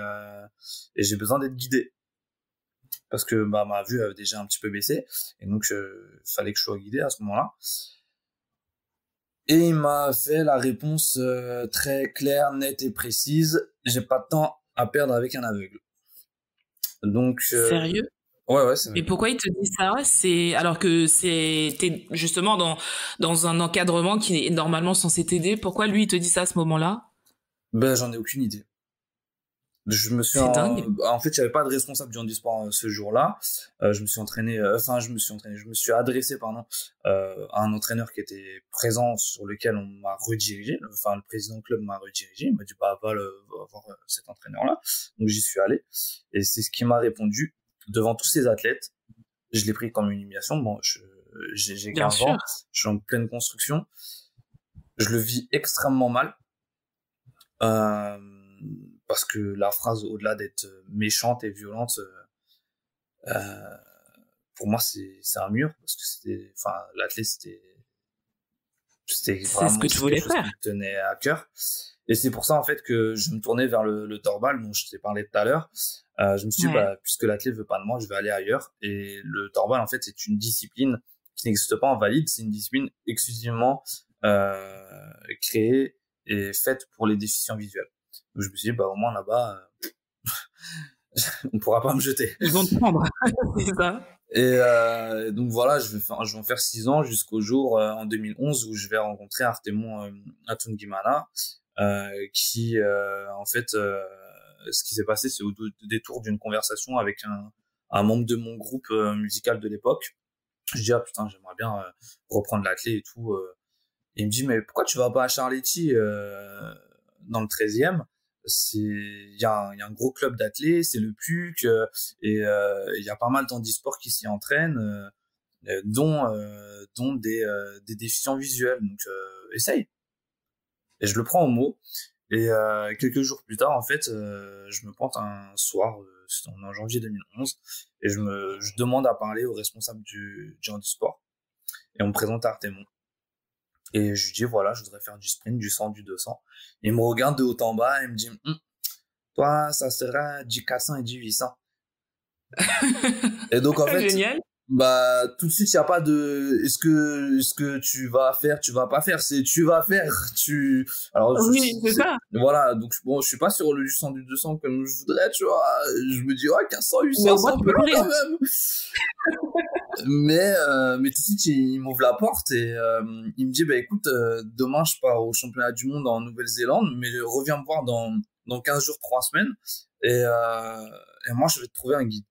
Speaker 3: j'ai besoin d'être guidé parce que bah ma vue avait déjà un petit peu baissé, et donc fallait que je sois guidé à ce moment-là. Et il m'a fait la réponse très claire, nette et précise: j'ai pas de temps à perdre avec un aveugle. Donc
Speaker 2: Sérieux?
Speaker 3: Ouais, c'est
Speaker 2: Et
Speaker 3: vrai.
Speaker 2: pourquoi il te dit ça? C'est alors que t'es justement dans un encadrement qui est normalement censé t'aider. Pourquoi lui il te dit ça à ce moment-là?
Speaker 3: Ben, j'en ai aucune idée.
Speaker 2: C'est dingue.
Speaker 3: En fait, j'avais pas de responsable du handisport ce jour-là. Je me suis adressé, pardon, à un entraîneur qui était présent sur lequel on m'a redirigé. Enfin, le président du club m'a redirigé. Il m'a dit, bah, va voir cet entraîneur-là. Donc, j'y suis allé. Et c'est ce qu'il m'a répondu devant tous ces athlètes. Je l'ai pris comme une humiliation. Bon, j'ai
Speaker 2: Bien
Speaker 3: 15 ans.
Speaker 2: sûr.
Speaker 3: Je suis en pleine construction. Je le vis extrêmement mal. Euh, Parce que la phrase, au-delà d'être méchante et violente, euh, pour moi, c'est un mur, parce que l'athlète, c'était
Speaker 2: C'est ce
Speaker 3: vraiment
Speaker 2: que tu
Speaker 3: aussi quelque
Speaker 2: voulais
Speaker 3: chose qui
Speaker 2: faire.
Speaker 3: me tenait à cœur. Et c'est pour ça, en fait, que je me tournais vers le torbal, dont je t'ai parlé tout à l'heure. Je me suis dit,
Speaker 2: Ouais.
Speaker 3: bah, puisque l'athlète veut pas de moi, je vais aller ailleurs. Et le torbal, en fait, c'est une discipline qui n'existe pas en valide. C'est une discipline exclusivement créée et faite pour les déficients visuels. Donc, je me suis dit, bah, au moins là-bas, on pourra pas me jeter.
Speaker 2: Ils vont te prendre. C'est ça.
Speaker 3: Et donc voilà, je vais en faire 6 ans jusqu'au jour en 2011 où je vais rencontrer Artemon Atungimana, qui en fait, ce qui s'est passé, c'est au détour d'une conversation avec un membre de mon groupe musical de l'époque. Je dis, ah putain, j'aimerais bien reprendre l'athlé et tout. Et il me dit, mais pourquoi tu vas pas à Charletti dans le 13e? Il y a un gros club d'athlètes, c'est le PUC, et il y a pas mal d'handisports qui s'y entraînent, dont des déficients visuels. Donc essaye. Et je le prends au mot. Et quelques jours plus tard, en fait, je me pointe un soir, c'était en janvier 2011, et je demande à parler au responsable du handisport. Et on me présente Artemon. Et je lui dis, voilà, je voudrais faire du sprint, du 100, du 200. Il me regarde de haut en bas et me dit, toi, ça sera du 400 et du 800. Et donc, en fait,
Speaker 2: Génial.
Speaker 3: bah, tout de suite, il n'y a pas de, est-ce que tu vas faire, tu vas pas faire, c'est tu vas faire, alors,
Speaker 2: Oui, c'est ça.
Speaker 3: voilà, donc, bon, je suis pas sur le du 100, du 200 comme je voudrais, tu vois. Je me dis, ouais, 1500,
Speaker 2: Mais
Speaker 3: 800,
Speaker 2: au
Speaker 3: c'est
Speaker 2: moins
Speaker 3: un
Speaker 2: tu
Speaker 3: peu
Speaker 2: peux
Speaker 3: long
Speaker 2: courir.
Speaker 3: quand même. Mais tout de suite, il m'ouvre la porte et il me dit, bah écoute, demain je pars au championnat du monde en Nouvelle-Zélande, mais reviens me voir dans 15 jours, 3 semaines, et moi je vais te trouver un guide.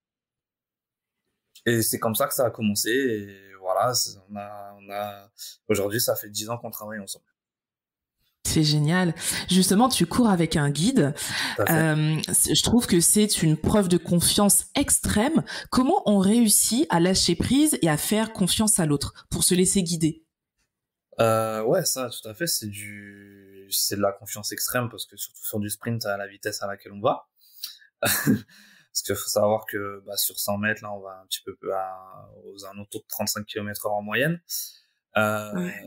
Speaker 3: Et c'est comme ça que ça a commencé, et voilà, aujourd'hui ça fait 10 ans qu'on travaille ensemble.
Speaker 2: C'est génial. Justement, tu cours avec un guide.
Speaker 3: Tout à fait.
Speaker 2: Je trouve que c'est une preuve de confiance extrême. Comment on réussit à lâcher prise et à faire confiance à l'autre pour se laisser guider?
Speaker 3: Ouais, ça, tout à fait, c'est de la confiance extrême, parce que surtout sur du sprint à la vitesse à laquelle on va. Parce qu'il faut savoir que bah, sur 100 mètres, là, on va un petit peu aux alentours de 35 km/h en moyenne. Euh,
Speaker 2: Ouais.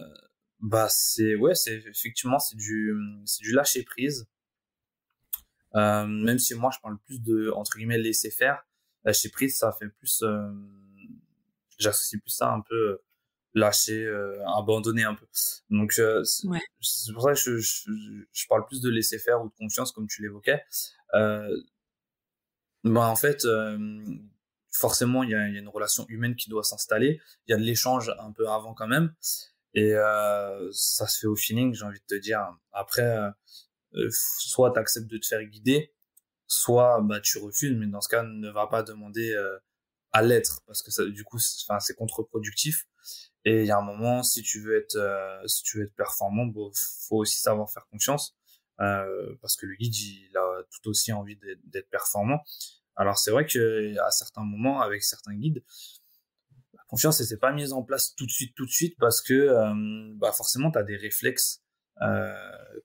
Speaker 3: Bah effectivement c'est du lâcher prise. Même si moi je parle plus de entre guillemets laisser faire, lâcher prise ça fait plus, j'associe plus ça un peu lâcher, abandonner un peu. Donc
Speaker 2: Ouais.
Speaker 3: c'est pour ça que je parle plus de laisser faire ou de confiance comme tu l'évoquais. Euh, Bah en fait, forcément il y a une relation humaine qui doit s'installer. Il y a de l'échange un peu avant quand même, et ça se fait au feeling, j'ai envie de te dire. Après, soit tu acceptes de te faire guider, soit bah tu refuses, mais dans ce cas ne va pas demander à l'être, parce que ça, du coup c'est contre-productif. Et il y a un moment, si tu veux être performant, bon, faut aussi savoir faire confiance, parce que le guide il a tout aussi envie d'être performant. Alors c'est vrai que à certains moments avec certains guides, la confiance elle s'est pas mise en place tout de suite, parce que bah forcément tu as des réflexes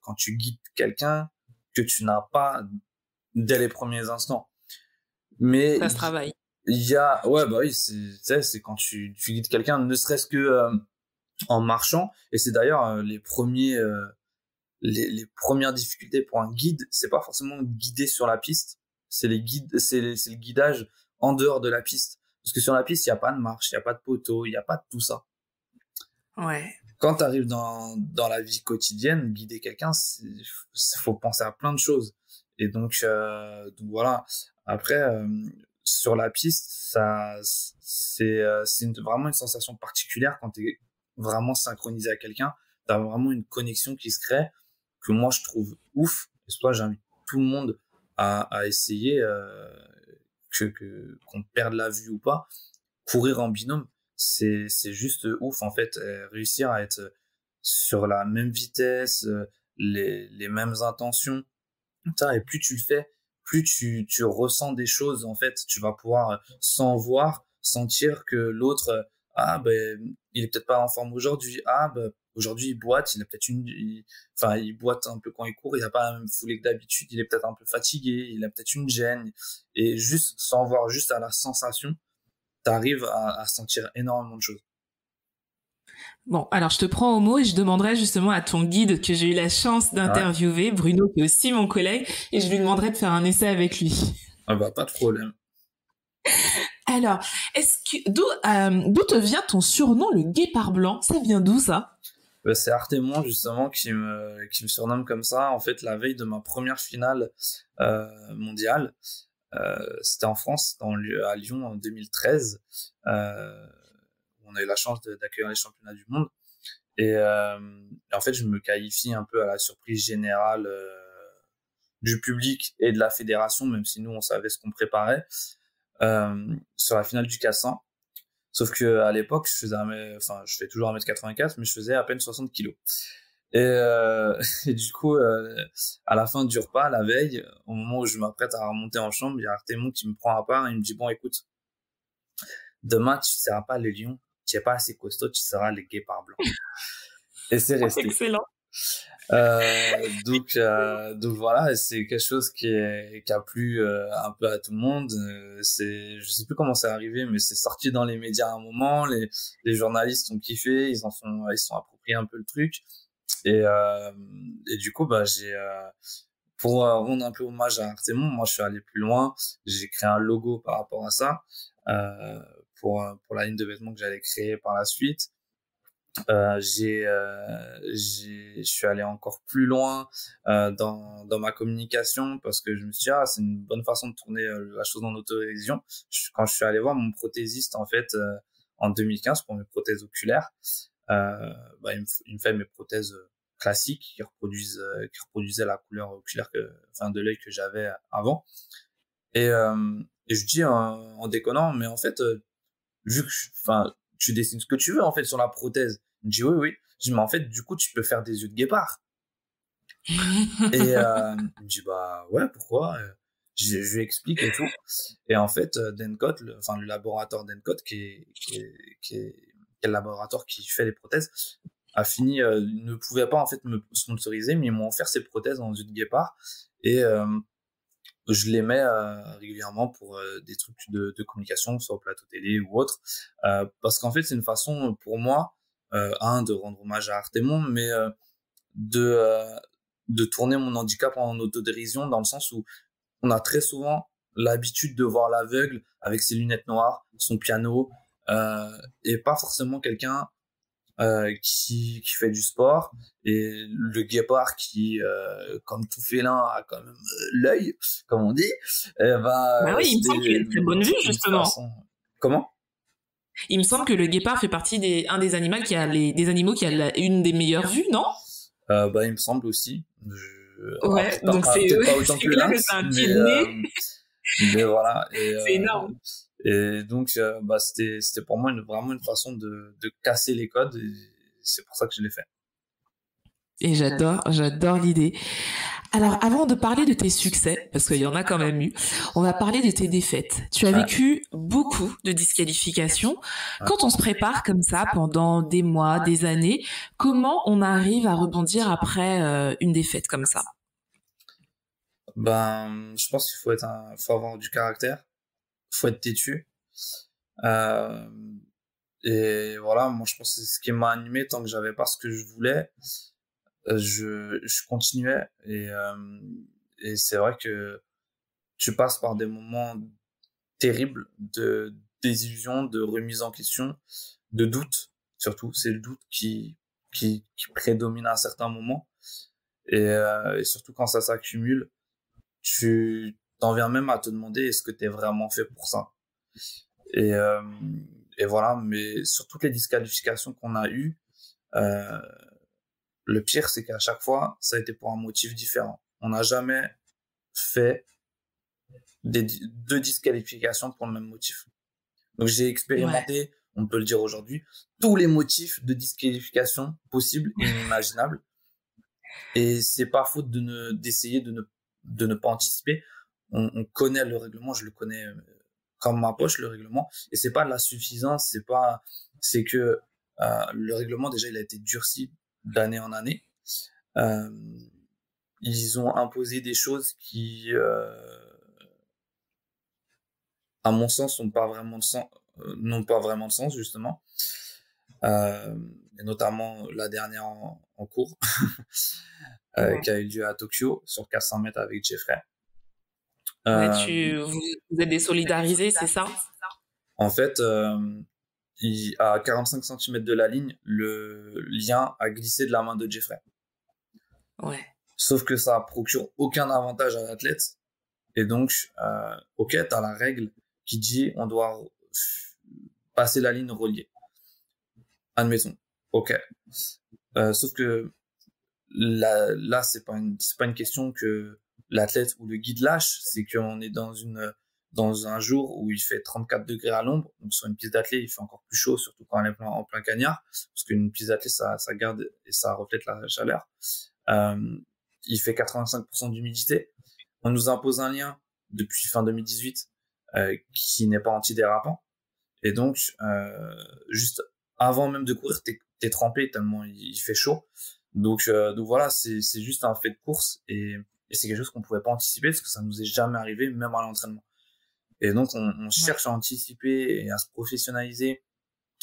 Speaker 3: quand tu guides quelqu'un que tu n'as pas dès les premiers instants. Mais
Speaker 2: Ça se travaille.
Speaker 3: il y a, ouais, bah oui, tu sais, c'est quand tu guides quelqu'un, ne serait-ce que en marchant. Et c'est d'ailleurs les premières difficultés pour un guide, c'est pas forcément guider sur la piste, c'est le guidage en dehors de la piste. Parce que sur la piste, il y a pas de marche, il y a pas de poteau, il y a pas de tout ça.
Speaker 2: Ouais.
Speaker 3: Quand tu arrives dans la vie quotidienne, guider quelqu'un, faut penser à plein de choses. Et donc voilà. Après, sur la piste, c'est vraiment une sensation particulière quand tu es vraiment synchronisé à quelqu'un. Tu as vraiment une connexion qui se crée que moi, je trouve ouf. Et c'est pour ça que j'invite tout le monde à essayer, qu'on perde la vue ou pas. Courir en binôme, c'est juste ouf, en fait. Réussir à être sur la même vitesse, les mêmes intentions. Putain, et plus tu le fais, plus tu ressens des choses, en fait. Tu vas pouvoir, sans voir, sentir que l'autre, il est peut-être pas en forme aujourd'hui. Aujourd'hui, il boite, il a peut-être il boite un peu quand il court, il a pas la même foulée que d'habitude, il est peut-être un peu fatigué, il a peut-être une gêne. Et juste, sans voir, juste à la sensation, t'arrives à sentir énormément de choses.
Speaker 2: Bon, alors je te prends au mot et je demanderai justement à ton guide que j'ai eu la chance d'interviewer, Bruno, qui est aussi mon collègue, et je lui demanderai de faire un essai avec lui.
Speaker 3: Ah bah, pas de problème.
Speaker 2: Alors, d'où te vient ton surnom, le Guépard Blanc? Ça vient d'où, ça?
Speaker 3: C'est Artemon, justement, qui me surnomme comme ça. En fait, la veille de ma première finale mondiale, c'était en France, à Lyon, en 2013. On a eu la chance d'accueillir les championnats du monde. Et en fait, je me qualifie un peu à la surprise générale du public et de la fédération, même si nous, on savait ce qu'on préparait, sur la finale du Cassin. Sauf que à l'époque, je fais toujours 1m84, mais je faisais à peine 60 kilos. Et du coup, à la fin du repas, la veille, au moment où je m'apprête à remonter en chambre, il y a Artemon qui me prend à part et il me dit, bon, écoute, demain, tu ne seras pas les lions, tu n'es pas assez costaud, tu seras les guépards blancs. Et c'est resté.
Speaker 2: Excellent.
Speaker 3: Donc voilà, c'est quelque chose qui a plu un peu à tout le monde. Je sais plus comment c'est arrivé, mais c'est sorti dans les médias à un moment. Les journalistes ont kiffé, ils sont appropriés un peu le truc. Et du coup, pour rendre un peu hommage à Artemon, moi je suis allé plus loin. J'ai créé un logo par rapport à ça pour la ligne de vêtements que j'allais créer par la suite. Je suis allé encore plus loin dans ma communication parce que je me suis dit c'est une bonne façon de tourner la chose en autodérision. Quand je suis allé voir mon prothésiste en fait en 2015 pour mes prothèses oculaires, il me fait mes prothèses classiques qui reproduisaient la couleur oculaire de l'œil que j'avais avant. Et je dis en déconnant, mais en fait vu que tu dessines ce que tu veux en fait sur la prothèse. Il me dit oui. Je dis mais en fait du coup tu peux faire des yeux de guépard. Et il me dit bah ouais pourquoi. Je lui explique et tout. Et en fait Dencott, le laboratoire Dencott qui est le laboratoire qui fait les prothèses ne pouvait pas en fait me sponsoriser, mais ils m'ont offert ces prothèses en yeux de guépard et je les mets régulièrement pour des trucs de communication, soit au plateau télé ou autre, parce qu'en fait c'est une façon pour moi de rendre hommage à Artemon, mais de tourner mon handicap en autodérision, dans le sens où on a très souvent l'habitude de voir l'aveugle avec ses lunettes noires, son piano, et pas forcément quelqu'un qui fait du sport, et le guépard qui comme tout félin a quand même l'œil comme on dit,
Speaker 2: oui, il me semble qu'il a une très bonne vue justement.
Speaker 3: Comment?
Speaker 2: Il me semble que le guépard fait partie des animaux qui a une des meilleures vues, non?
Speaker 3: Il me semble aussi.
Speaker 2: Ouais, donc c'est
Speaker 3: pas autant que lynx,
Speaker 2: c'est un pied de nez.
Speaker 3: Mais voilà.
Speaker 2: C'est énorme.
Speaker 3: Et donc c'était pour moi vraiment une façon de casser les codes, et c'est pour ça que je l'ai fait.
Speaker 2: Et j'adore l'idée. Alors, avant de parler de tes succès, parce qu'il y en a quand même eu, on va parler de tes défaites. Tu as vécu beaucoup de disqualifications. Quand on se prépare comme ça pendant des mois, des années, comment on arrive à rebondir après une défaite comme ça?
Speaker 3: Je pense qu'il faut avoir du caractère, faut être têtu. Et voilà, moi je pense que c'est ce qui m'a animé. Tant que j'avais pas ce que je voulais, je continuais, et c'est vrai que tu passes par des moments terribles de désillusion, de remise en question, de doute. Surtout, c'est le doute qui prédomine à un certain moment, et surtout quand ça s'accumule, t'en viens même à te demander est-ce que t'es vraiment fait pour ça. Et, euh, et voilà, mais sur toutes les disqualifications qu'on a eues, le pire, c'est qu'à chaque fois, ça a été pour un motif différent. On n'a jamais fait deux disqualifications pour le même motif. Donc j'ai expérimenté, on peut le dire aujourd'hui, tous les motifs de disqualification possibles et inimaginables. Et c'est pas faute d'essayer de ne pas anticiper. On connaît le règlement, je le connais comme ma poche, le règlement. Et c'est pas de la suffisance, c'est que le règlement déjà il a été durci d'année en année. Ils ont imposé des choses qui, à mon sens, n'ont pas vraiment de sens justement. Et notamment la dernière en cours qui a eu lieu à Tokyo sur 400 mètres avec Jeffrey.
Speaker 2: Vous êtes désolidarisés, c'est ça?
Speaker 3: En fait, à 45 cm de la ligne, le lien a glissé de la main de Jeffrey.
Speaker 2: Ouais.
Speaker 3: Sauf que ça procure aucun avantage à l'athlète. Et donc, ok, t'as la règle qui dit on doit passer la ligne reliée. Admettons. Ok. Sauf que là, c'est pas une question que l'athlète ou le guide lâche, c'est qu'on est dans un jour où il fait 34 degrés à l'ombre. Donc, sur une piste d'athlète, il fait encore plus chaud, surtout quand on est en plein cagnard. Parce qu'une piste d'athlète, ça garde et ça reflète la chaleur. Il fait 85% d'humidité. On nous impose un lien depuis fin 2018 qui n'est pas antidérapant. Et donc, juste avant même de courir, t'es trempé tellement il fait chaud. Donc voilà, c'est juste un fait de course et c'est quelque chose qu'on pouvait pas anticiper parce que ça nous est jamais arrivé, même à l'entraînement. Et donc, on cherche à anticiper et à se professionnaliser.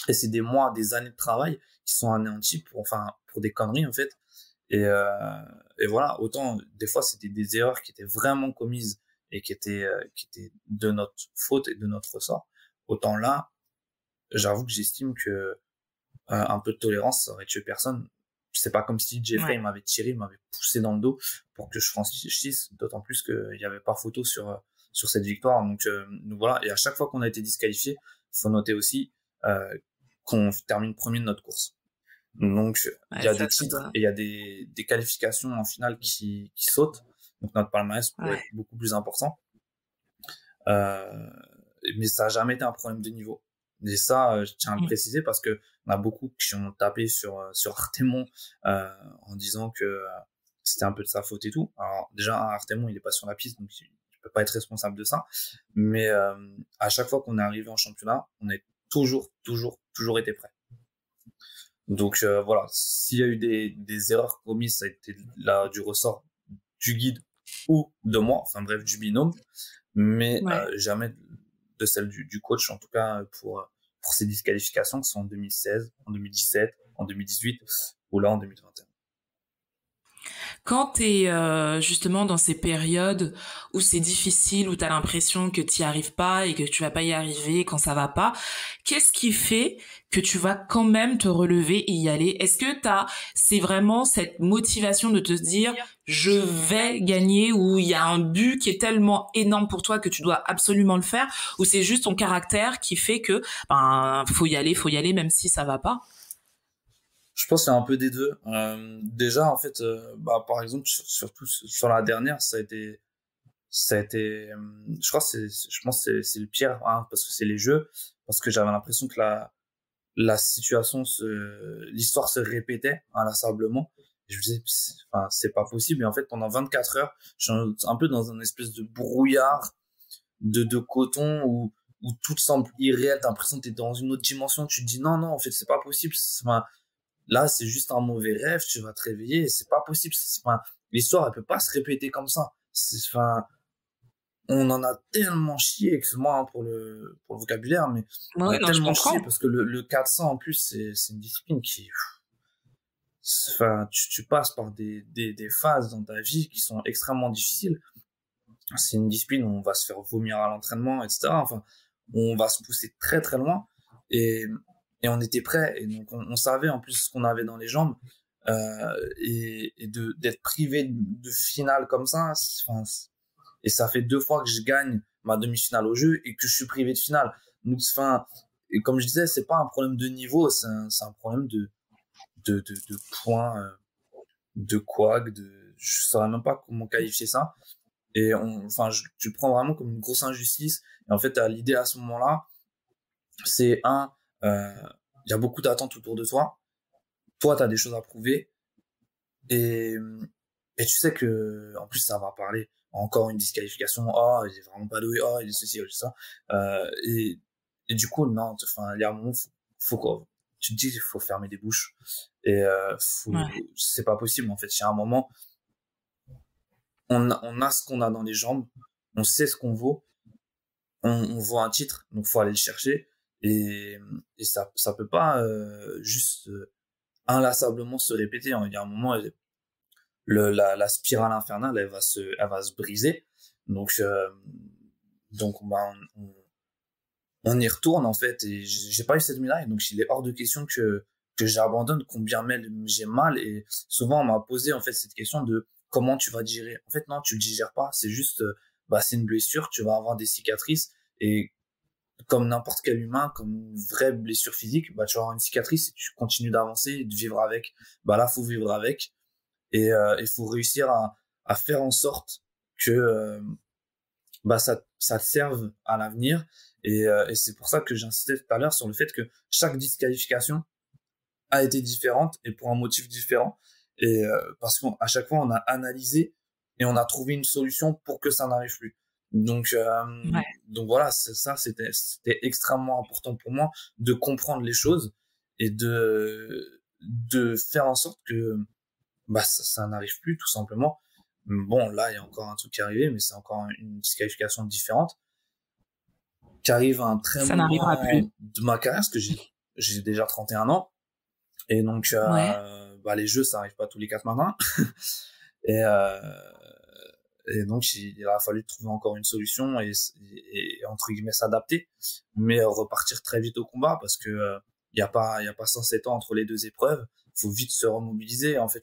Speaker 3: Et c'est des mois, des années de travail qui sont anéantis pour des conneries, en fait. Et voilà, autant, des fois, c'était des erreurs qui étaient vraiment commises et qui étaient de notre faute et de notre ressort. Autant là, j'avoue que j'estime que un peu de tolérance, ça aurait tué personne. C'est pas comme si Jeffrey m'avait tiré, m'avait poussé dans le dos pour que je franchisse, d'autant plus qu'il y avait pas photo sur cette victoire. Donc voilà, et à chaque fois qu'on a été disqualifié, faut noter aussi qu'on termine premier de notre course. Donc il y a des titres et il y a des qualifications en finale qui sautent. Donc notre palmarès pourrait être beaucoup plus important. Mais ça a jamais été un problème de niveau. Et ça, je tiens à le préciser parce que on a beaucoup qui ont tapé sur Artemon en disant que c'était un peu de sa faute et tout. Alors déjà, Artemon, il est pas sur la piste, donc il peut pas être responsable de ça. Mais à chaque fois qu'on est arrivé en championnat, on est toujours été prêt. Donc voilà, s'il y a eu des erreurs commises, ça a été là du ressort du guide ou de moi, enfin bref, du binôme, mais jamais de celle du coach, en tout cas pour ces disqualifications qui sont en 2016, en 2017, en 2018 ou là en 2021.
Speaker 2: Quand tu es justement dans ces périodes où c'est difficile, où tu as l'impression que tu n'y arrives pas et que tu vas pas y arriver quand ça va pas, qu'est-ce qui fait que tu vas quand même te relever et y aller? Est-ce que c'est vraiment cette motivation de te dire je vais gagner, ou il y a un but qui est tellement énorme pour toi que tu dois absolument le faire, ou c'est juste ton caractère qui fait que faut y aller même si ça va pas?
Speaker 3: Je pense qu'il y a un peu des deux. Déjà, en fait, par exemple, surtout sur la dernière, ça a été, je pense que c'est le pire, hein, parce que c'est les jeux, parce que j'avais l'impression que la situation l'histoire se répétait inlassablement. Et je me disais, c'est pas possible. Et en fait, pendant 24 heures, je suis un peu dans un espèce de brouillard de coton où tout semble irréel. T'as l'impression que t'es dans une autre dimension. Tu te dis, non, en fait, c'est pas possible. Là, c'est juste un mauvais rêve, tu vas te réveiller, et c'est pas possible. L'histoire, elle peut pas se répéter comme ça. On en a tellement chié, excuse-moi pour le vocabulaire, mais on a tellement chié parce que le 400 en plus, c'est une discipline qui, tu passes par des phases dans ta vie qui sont extrêmement difficiles. C'est une discipline où on va se faire vomir à l'entraînement, etc. Enfin, on va se pousser très très loin et on était prêt, et donc on savait en plus ce qu'on avait dans les jambes, et d'être privé de finale comme ça, Et ça fait 2 fois que je gagne ma demi-finale au jeu et que je suis privé de finale. Donc, enfin, et comme je disais, c'est pas un problème de niveau, c'est un problème de points, de couac, je saurais même pas comment qualifier ça. Et enfin, tu le prends vraiment comme une grosse injustice. Et en fait, l'idée à ce moment-là, c'est il y a beaucoup d'attentes autour de toi. Toi, tu as des choses à prouver. Et tu sais que, en plus, ça va parler. Encore une disqualification. Oh, il est vraiment pas doué. Oh, il est ceci, il est ça. Et du coup, non, enfin, il y a un moment, faut quoi. Tu te dis, il faut fermer des bouches. Et, c'est pas possible, en fait. Il y a un moment, on a ce qu'on a dans les jambes. On sait ce qu'on vaut. On voit un titre, donc faut aller le chercher. Et ça peut pas, juste, inlassablement se répéter. Il y a un moment, la spirale infernale, elle va se briser. Donc bah, on y retourne, en fait, et j'ai pas eu cette médaille, donc il est hors de question que j'abandonne, combien même j'ai mal. Et souvent on m'a posé, en fait, cette question de comment tu vas digérer. En fait, non, tu le digères pas, c'est juste, bah, c'est une blessure, tu vas avoir des cicatrices, et comme n'importe quel humain, comme une vraie blessure physique, bah, tu vas avoir une cicatrice et tu continues d'avancer et de vivre avec. Bah là, faut vivre avec. Et il faut réussir à faire en sorte que, bah, ça te serve à l'avenir. Et c'est pour ça que j'insistais tout à l'heure sur le fait que chaque disqualification a été différente et pour un motif différent. Et parce qu'à chaque fois, on a analysé et on a trouvé une solution pour que ça n'arrive plus. Donc voilà, c'était extrêmement important pour moi de comprendre les choses et de faire en sorte que, bah, ça n'arrive plus, tout simplement. Bon, là, il y a encore un truc qui est arrivé, mais c'est encore une disqualification différente qui arrive à un très
Speaker 2: Ça n'arrivera plus.
Speaker 3: de ma carrière, parce que j'ai déjà 31 ans. Et donc, bah, les jeux, ça arrive pas tous les 4 matins. et donc, il a fallu trouver encore une solution et entre guillemets, s'adapter, mais repartir très vite au combat, parce que, il y a pas 107 ans entre les deux épreuves. Faut vite se remobiliser. En fait,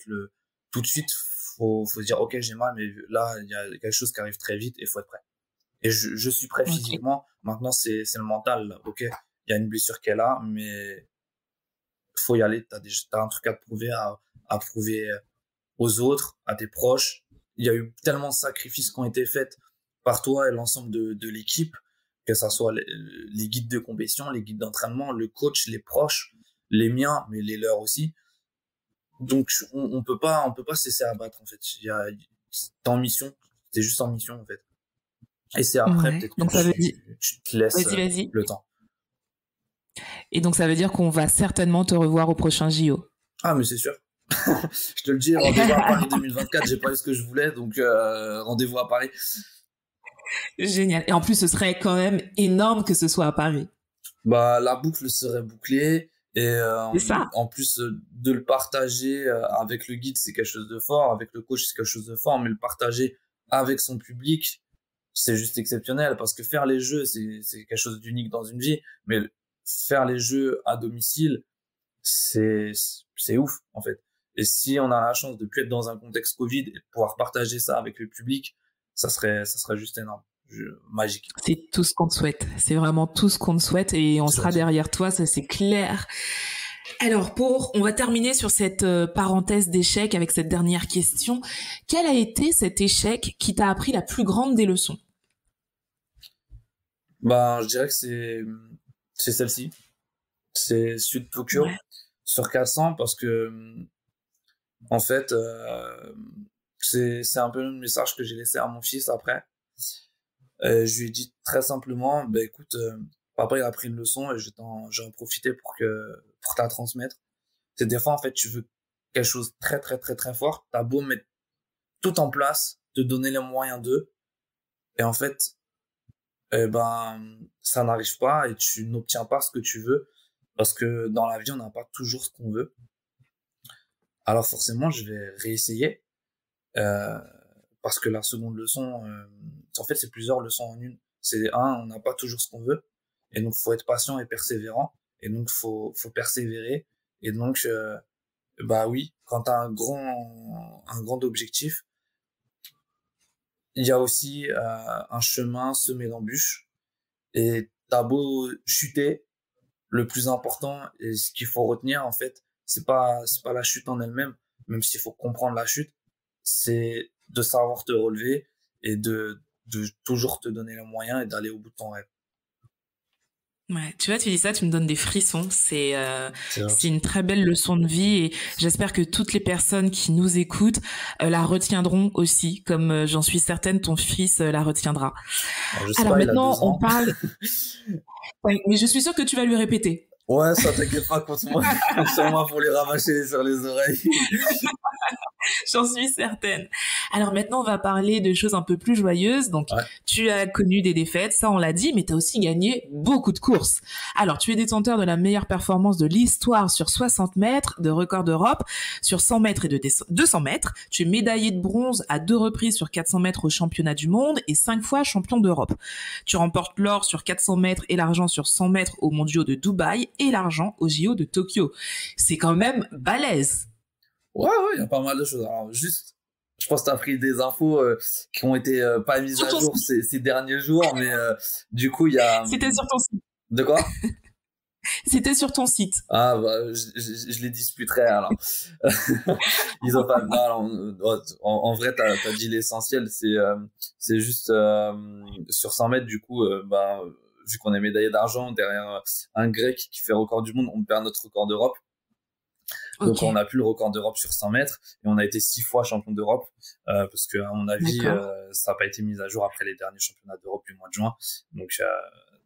Speaker 3: tout de suite, faut se dire, ok, j'ai mal, mais là, il y a quelque chose qui arrive très vite et faut être prêt. Et je suis prêt physiquement. Maintenant, c'est le mental, là. Ok, il y a une blessure qu'elle a, mais faut y aller. T'as un truc à te prouver, à prouver aux autres, à tes proches. Il y a eu tellement de sacrifices qui ont été faits par toi et l'ensemble de l'équipe, que ça soit les guides de compétition, les guides d'entraînement, le coach, les proches, les miens, mais les leurs aussi. Donc, on peut pas se laisser abattre, en fait. T'es en mission. T'es juste en mission, en fait. Et c'est après, peut-être
Speaker 2: donc
Speaker 3: que tu te laisses
Speaker 2: vas-y.
Speaker 3: le temps.
Speaker 2: Et donc, ça veut dire qu'on va certainement te revoir au prochain JO.
Speaker 3: Ah, mais c'est sûr. Je te le dis, rendez-vous à Paris 2024. J'ai pas eu ce que je voulais, donc rendez-vous à Paris.
Speaker 2: Génial. Et en plus, ce serait quand même énorme que ce soit à Paris.
Speaker 3: Bah, la boucle serait bouclée. Et
Speaker 2: C'est ça.
Speaker 3: en plus de le partager avec le guide, c'est quelque chose de fort. Avec le coach, c'est quelque chose de fort. Mais le partager avec son public, c'est juste exceptionnel, parce que faire les jeux, c'est quelque chose d'unique dans une vie, mais faire les jeux à domicile, c'est ouf, en fait. Et si on a la chance de plus être dans un contexte Covid et de pouvoir partager ça avec le public, ça serait juste énorme. Magique.
Speaker 2: C'est tout ce qu'on te souhaite. C'est vraiment tout ce qu'on te souhaite, et on sera derrière toi, ça c'est clair. Alors, on va terminer sur cette parenthèse d'échec avec cette dernière question. Quel a été cet échec qui t'a appris la plus grande des leçons?
Speaker 3: Ben, je dirais que c'est celle-ci. C'est celui de Tokyo, sur 400, parce que, en fait, c'est un peu le message que j'ai laissé à mon fils après. Je lui ai dit très simplement, bah, écoute, papa, il a pris une leçon et j'en profiter pour te la transmettre. C'est des fois, en fait, tu veux quelque chose de très, très, très, très fort. T'as beau mettre tout en place, te donner les moyens d'eux. Et en fait, ça n'arrive pas et tu n'obtiens pas ce que tu veux, parce que dans la vie, on n'a pas toujours ce qu'on veut. Alors forcément, je vais réessayer, parce que la seconde leçon, en fait, c'est plusieurs leçons en une. C'est on n'a pas toujours ce qu'on veut, et donc faut être patient et persévérant, et donc faut persévérer. Et donc, bah oui, quand t'as un grand objectif, il y a aussi un chemin semé d'embûches. Et t'as beau chuter, le plus important et ce qu'il faut retenir, en fait, c'est pas la chute en elle-même, même s'il faut comprendre la chute, c'est de savoir te relever et de toujours te donner les moyens et d'aller au bout de ton rêve.
Speaker 2: Ouais, tu vois, tu dis ça, tu me donnes des frissons.
Speaker 3: C'est vrai.
Speaker 2: C'est une très belle leçon de vie et j'espère que toutes les personnes qui nous écoutent la retiendront aussi, comme j'en suis certaine, ton fils la retiendra.
Speaker 3: Alors, je sais
Speaker 2: Alors
Speaker 3: pas, il a
Speaker 2: maintenant,
Speaker 3: 2 ans.
Speaker 2: ouais, mais je suis sûre que tu vas lui répéter.
Speaker 3: Ouais, ça t'inquiète pas contre moi, sur moi pour les rabâcher sur les oreilles.
Speaker 2: J'en suis certaine. Alors maintenant, on va parler de choses un peu plus joyeuses. Donc,
Speaker 3: Ouais,
Speaker 2: tu as connu des défaites, ça on l'a dit, mais tu as aussi gagné beaucoup de courses. Alors, tu es détenteur de la meilleure performance de l'histoire sur 60 mètres, de record d'Europe, sur 100 mètres et de 200 mètres. Tu es médaillé de bronze à 2 reprises sur 400 mètres au championnat du monde et 5 fois champion d'Europe. Tu remportes l'or sur 400 mètres et l'argent sur 100 mètres aux mondiaux de Dubaï et l'argent aux JO de Tokyo. C'est quand même balèze.
Speaker 3: ouais, il y a pas mal de choses. Alors, juste, je pense que t'as pris des infos qui ont été pas mises
Speaker 2: Sur
Speaker 3: à
Speaker 2: ton
Speaker 3: jour
Speaker 2: site.
Speaker 3: ces derniers jours, mais du coup, il y a...
Speaker 2: C'était sur ton site.
Speaker 3: De quoi?
Speaker 2: C'était sur ton site.
Speaker 3: Ah, bah, je les disputerai, alors. Ils ont pas... Non, alors, en vrai, t'as dit l'essentiel, c'est juste sur 100 mètres, du coup, bah, vu qu'on est médaillé d'argent derrière un Grec qui fait record du monde, on perd notre record d'Europe. Donc on
Speaker 2: Ok,
Speaker 3: n'a plus le record d'Europe sur 100 mètres et on a été 6 fois champion d'Europe parce que à mon avis
Speaker 2: d'accord.
Speaker 3: ça n'a pas été mis à jour après les derniers championnats d'Europe du mois de juin. Donc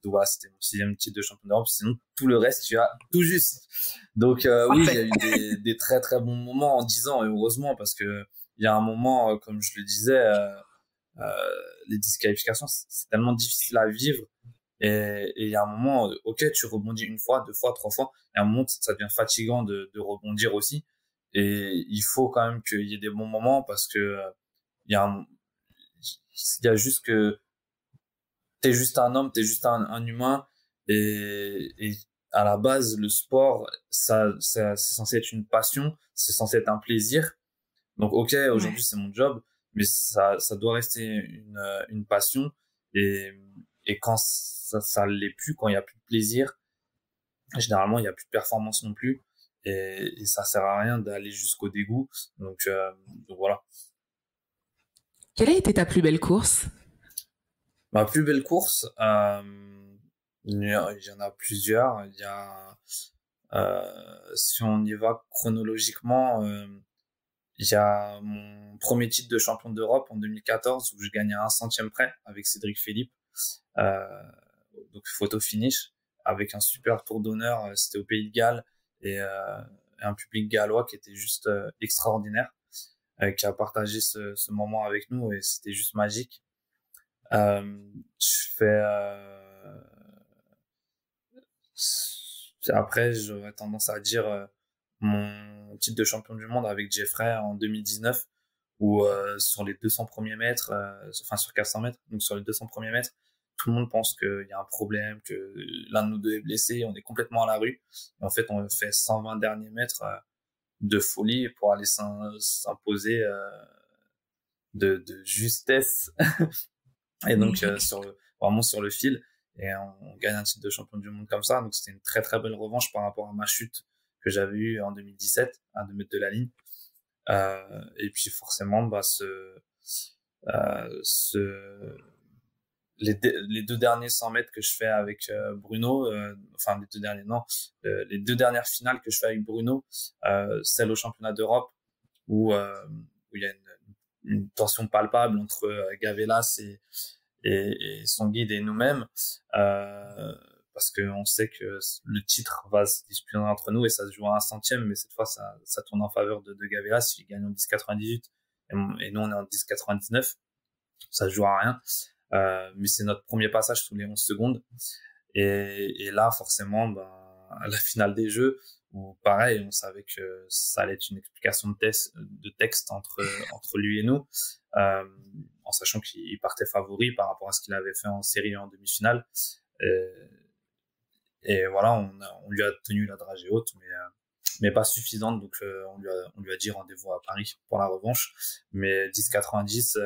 Speaker 3: voilà, c'était mon 6e titre de champion d'Europe. Sinon tout le reste tu as tout juste. Donc oui, il y a
Speaker 2: Parfait.
Speaker 3: eu des très très bons moments en 10 ans et heureusement parce que il y a un moment comme je le disais les disqualifications c'est tellement difficile à vivre et il y a un moment, ok, tu rebondis 1 fois, 2 fois, 3 fois, et à un moment, ça devient fatigant de rebondir aussi. Et il faut quand même qu'il y ait des bons moments parce que il y a il y a juste que t'es juste un homme, t'es juste un humain, et à la base, le sport, c'est censé être une passion, c'est censé être un plaisir. Donc, ok,
Speaker 2: Ouais.
Speaker 3: aujourd'hui, c'est mon job, mais ça doit rester une passion. Et, et quand ça l'est plus, quand il y a plus de plaisir, généralement, il y a plus de performance non plus. Et ça sert à rien d'aller jusqu'au dégoût. Donc voilà.
Speaker 2: Quelle a été ta plus belle course?
Speaker 3: Ma plus belle course, il y en a plusieurs. Il y a, si on y va chronologiquement, il y a mon premier titre de champion d'Europe en 2014 où je gagnais à un centième près avec Cédric Philippe. Euh, donc photo finish avec un super tour d'honneur. C'était au Pays de Galles et un public gallois qui était juste extraordinaire, qui a partagé ce moment avec nous et c'était juste magique. Je fais après j'aurais tendance à dire mon titre de champion du monde avec Jeffrey en 2019 où sur les 200 premiers mètres, enfin sur 400 mètres, donc sur les 200 premiers mètres, tout le monde pense qu'il y a un problème, que l'un de nous deux est blessé, on est complètement à la rue. Et en fait, on fait 120 derniers mètres de folie pour aller s'imposer de justesse. Et donc vraiment sur le fil, et on gagne un titre de champion du monde comme ça. Donc c'était une très très belle revanche par rapport à ma chute que j'avais eue en 2017 à 2 mètres de la ligne. Et puis forcément, bah ce les 2 derniers 100 mètres que je fais avec Bruno, enfin les 2 derniers non, les 2 dernières finales que je fais avec Bruno, celle au championnat d'Europe où il y a une tension palpable entre Gavelas et son guide et nous-mêmes, parce que on sait que le titre va se disputer entre nous et ça se joue à un centième, mais cette fois ça tourne en faveur de Gavelas, il gagne en 10,98 et nous on est en 10,99, ça se joue à rien. Mais c'est notre premier passage sous les 11 secondes. Et là, forcément, ben, à la finale des jeux, où pareil, on savait que ça allait être une explication de texte entre lui et nous, en sachant qu'il partait favori par rapport à ce qu'il avait fait en série en demi-finale. Et, et voilà, on lui a tenu la dragée haute, mais pas suffisante. Donc on lui a dit rendez-vous à Paris pour la revanche. Mais 10,90,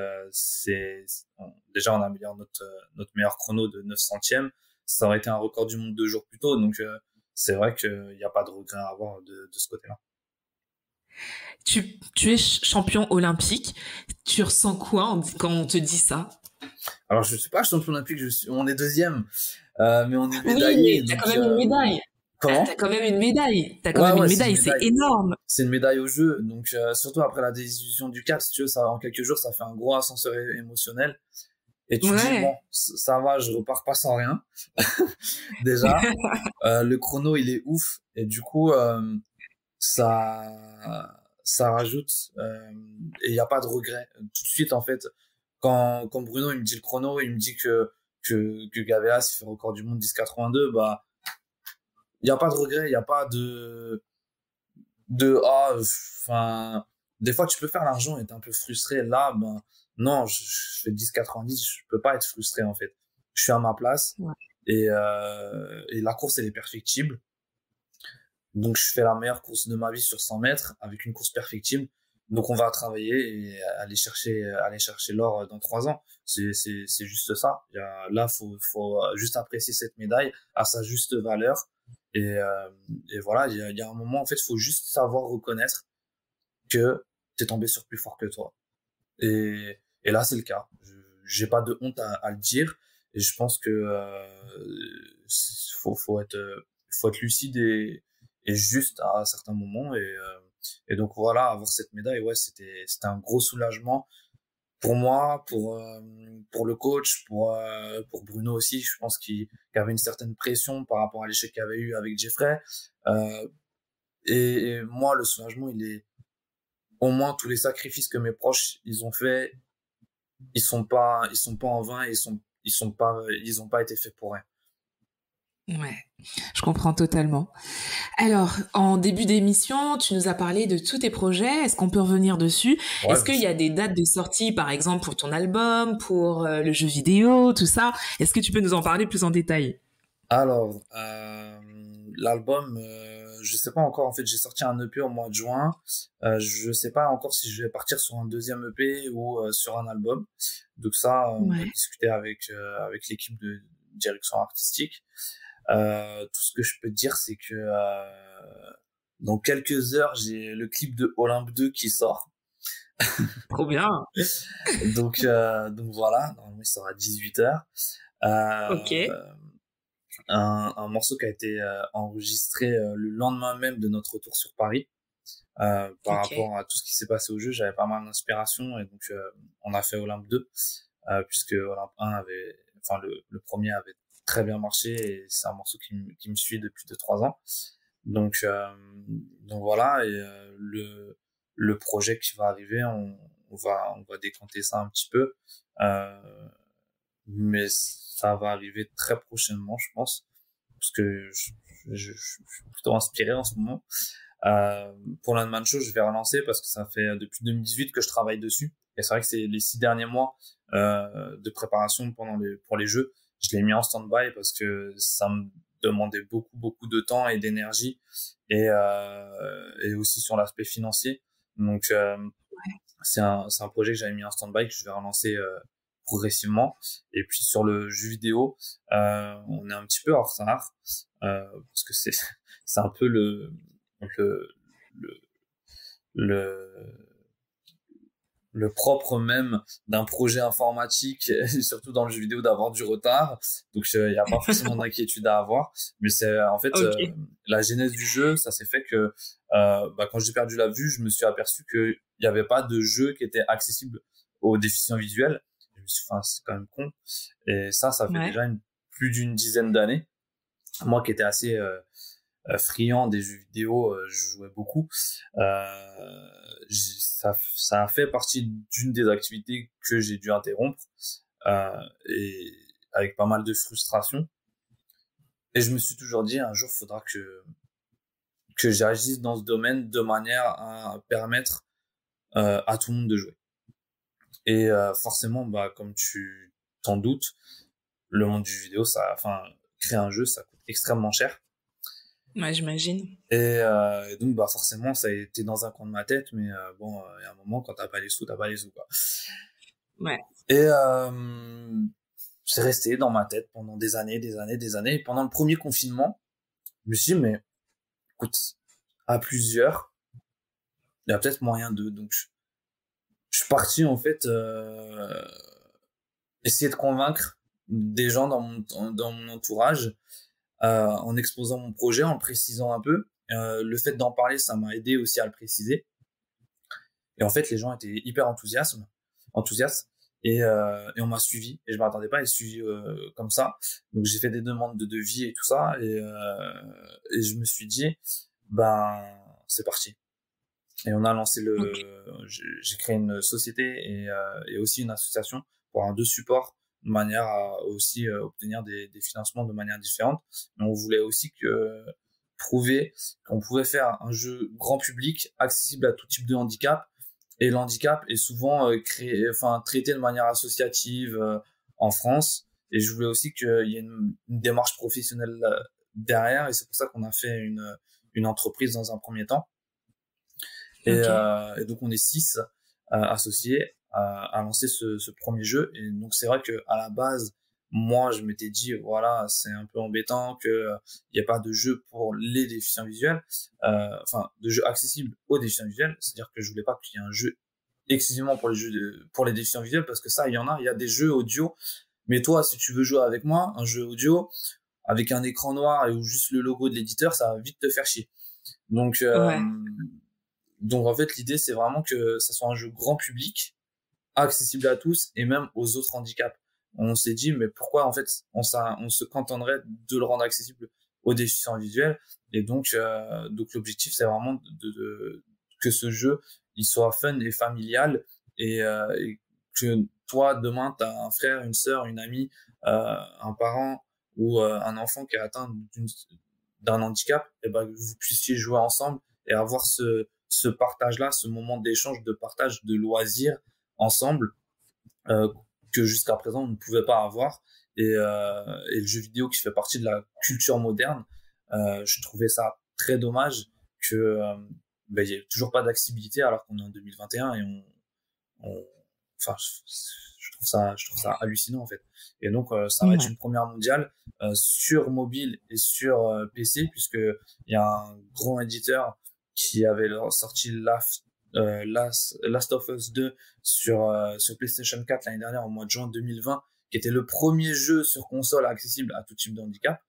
Speaker 3: déjà on améliore notre meilleur chrono de 9 centièmes. Ça aurait été un record du monde 2 jours plus tôt. Donc c'est vrai qu'il n'y a pas de regret à avoir de ce côté-là.
Speaker 2: Tu es champion olympique. Tu ressens quoi quand on te dit ça?
Speaker 3: Alors je suis pas champion olympique, on est deuxième, mais on est médaillé.
Speaker 2: Oui, mais t'as quand même une médaille.
Speaker 3: Comment?
Speaker 2: T'as quand même une médaille. T'as quand même une médaille, c'est énorme.
Speaker 3: C'est une médaille au jeu. Donc, surtout après la désillusion du 4, si tu veux, ça, en quelques jours, ça fait un gros ascenseur émotionnel. Et tu te dis, bon, ça va, je repars pas sans rien. Déjà, le chrono, il est ouf. Et du coup, ça rajoute, et il n'y a pas de regret. Tout de suite, en fait, quand Bruno, il me dit le chrono, il me dit que Gaveas, il fait record du monde 10,82, bah, il n'y a pas de regret, il n'y a pas enfin, des fois tu peux faire l'argent et t'es un peu frustré. Là, ben, non, je fais 10,90, je peux pas être frustré, en fait. Je suis à ma place, et la course, elle est perfectible. Donc, je fais la meilleure course de ma vie sur 100 mètres avec une course perfectible. Donc, on va travailler et aller chercher l'or dans 3 ans. C'est juste ça. Là, faut juste apprécier cette médaille à sa juste valeur. Et voilà, il y a un moment, en fait, il faut juste savoir reconnaître que t'es tombé sur plus fort que toi. Et là, c'est le cas. J'ai pas de honte à le dire. Et je pense que faut être lucide et juste à certains moments. Et donc voilà, avoir cette médaille, ouais, c'était un gros soulagement pour moi, pour le coach, pour Bruno aussi. Je pense qu'il y avait une certaine pression par rapport à l'échec qu'il avait eu avec Jeffrey. Et moi, le soulagement, il est au moins tous les sacrifices que mes proches ils ont fait, ils sont pas en vain, ils ont pas été faits pour rien.
Speaker 2: Ouais, je comprends totalement. Alors, en début d'émission, tu nous as parlé de tous tes projets. Est-ce qu'on peut revenir dessus?
Speaker 3: Ouais,
Speaker 2: Est-ce qu'il y a des dates de sortie, par exemple, pour ton album, pour le jeu vidéo, tout ça? Est-ce que tu peux nous en parler plus en détail?
Speaker 3: Alors, l'album, je sais pas encore. En fait, j'ai sorti un EP au mois de juin. Je sais pas encore si je vais partir sur un deuxième EP ou sur un album. Donc ça, on va discuter avec l'équipe de direction artistique. Tout ce que je peux te dire, c'est que dans quelques heures, j'ai le clip de Olympe 2 qui sort.
Speaker 2: Trop bien.
Speaker 3: donc voilà, normalement il sort à 18h.
Speaker 2: Ok.
Speaker 3: Un morceau qui a été enregistré le lendemain même de notre retour sur Paris. Par rapport à tout ce qui s'est passé au jeu, j'avais pas mal d'inspiration et donc on a fait Olympe 2 puisque Olympe 1 avait, enfin le premier avait très bien marché et c'est un morceau qui me suit depuis 2-3 ans. Donc voilà, et le projet qui va arriver, on va décanter ça un petit peu, mais ça va arriver très prochainement, je pense, parce que je suis plutôt inspiré en ce moment. Pour l'Unman Show, je vais relancer parce que ça fait depuis 2018 que je travaille dessus. Et c'est vrai que c'est les 6 derniers mois de préparation pour les jeux. Je l'ai mis en stand-by parce que ça me demandait beaucoup de temps et d'énergie et aussi sur l'aspect financier. Donc c'est un projet que j'avais mis en stand-by que je vais relancer progressivement. Et puis sur le jeu vidéo, on est un petit peu en retard parce que c'est un peu le propre même d'un projet informatique, et surtout dans le jeu vidéo, d'avoir du retard. Donc il n'y a pas forcément d'inquiétude à avoir, mais c'est en fait la genèse du jeu. Ça s'est fait que quand j'ai perdu la vue, je me suis aperçu qu'il n'y avait pas de jeu qui était accessible aux déficients visuels. Je me suis dit, enfin, c'est quand même con. Et ça fait déjà plus d'une dizaine d'années. Moi qui étais assez friand des jeux vidéo, je jouais beaucoup. Ça a fait partie d'une des activités que j'ai dû interrompre et avec pas mal de frustration. Et je me suis toujours dit, un jour, il faudra que j'agisse dans ce domaine de manière à permettre à tout le monde de jouer. Et forcément, comme tu t'en doutes, le monde du jeu vidéo, créer un jeu, ça coûte extrêmement cher.
Speaker 2: Ouais, j'imagine.
Speaker 3: Et donc, bah, forcément, ça a été dans un coin de ma tête, mais bon, il y a un moment, quand t'as pas les sous, quoi.
Speaker 2: Ouais.
Speaker 3: Et c'est resté dans ma tête pendant des années, des années, des années. Et pendant le premier confinement, je me suis dit, mais écoute, à plusieurs, il y a peut-être moyen de... Donc, je suis parti, en fait, essayer de convaincre des gens dans mon entourage, en exposant mon projet, en le précisant un peu. Le fait d'en parler, ça m'a aidé aussi à le préciser. Et en fait, les gens étaient hyper enthousiastes. Et on m'a suivi. Et je m'attendais pas à être suivi comme ça. Donc, j'ai fait des demandes de devis et tout ça. Et je me suis dit, ben, c'est parti. Et on a lancé
Speaker 2: Ok.
Speaker 3: j'ai créé une société et aussi une association pour un deux supports de manière à aussi obtenir des financements de manière différente. Mais on voulait aussi prouver qu'on pouvait faire un jeu grand public accessible à tout type de handicap. Et le handicap est souvent traité de manière associative en France. Et je voulais aussi qu'il y ait une démarche professionnelle derrière. Et c'est pour ça qu'on a fait une entreprise dans un premier temps.
Speaker 2: Ok.
Speaker 3: Et donc on est 6 associés à lancer ce premier jeu. Et donc c'est vrai que à la base, moi je m'étais dit voilà, c'est un peu embêtant que il y ait pas de jeu pour les déficients visuels, enfin de jeu accessible aux déficients visuels. C'est-à-dire que je voulais pas qu'il y ait un jeu exclusivement pour les déficients visuels, parce que ça il y a des jeux audio. Mais toi, si tu veux jouer avec moi, un jeu audio avec un écran noir et ou juste le logo de l'éditeur, ça va vite te faire chier. Donc
Speaker 2: Ouais.
Speaker 3: donc en fait, l'idée, c'est vraiment que ça soit un jeu grand public, accessible à tous et même aux autres handicaps. On s'est dit, mais pourquoi en fait on se cantonnerait de le rendre accessible aux déficients visuels. Et donc l'objectif, c'est vraiment que ce jeu, il soit fun et familial et que toi, demain, tu as un frère, une sœur, une amie, un parent ou un enfant qui est atteint d'un handicap, et ben, vous puissiez jouer ensemble et avoir ce partage-là, ce moment d'échange, de partage, de loisirs ensemble, euh, que jusqu'à présent on ne pouvait pas avoir. Et le jeu vidéo qui fait partie de la culture moderne, je trouvais ça très dommage que ben, il y ait toujours pas d'accessibilité alors qu'on est en 2021 et on enfin je trouve ça hallucinant en fait. Et donc ça va être
Speaker 2: Ouais.
Speaker 3: une première mondiale sur mobile et sur PC, puisque il y a un grand éditeur qui avait sorti Last of Us 2 sur PlayStation 4 l'année dernière, au mois de juin 2020, qui était le premier jeu sur console accessible à tout type de handicap.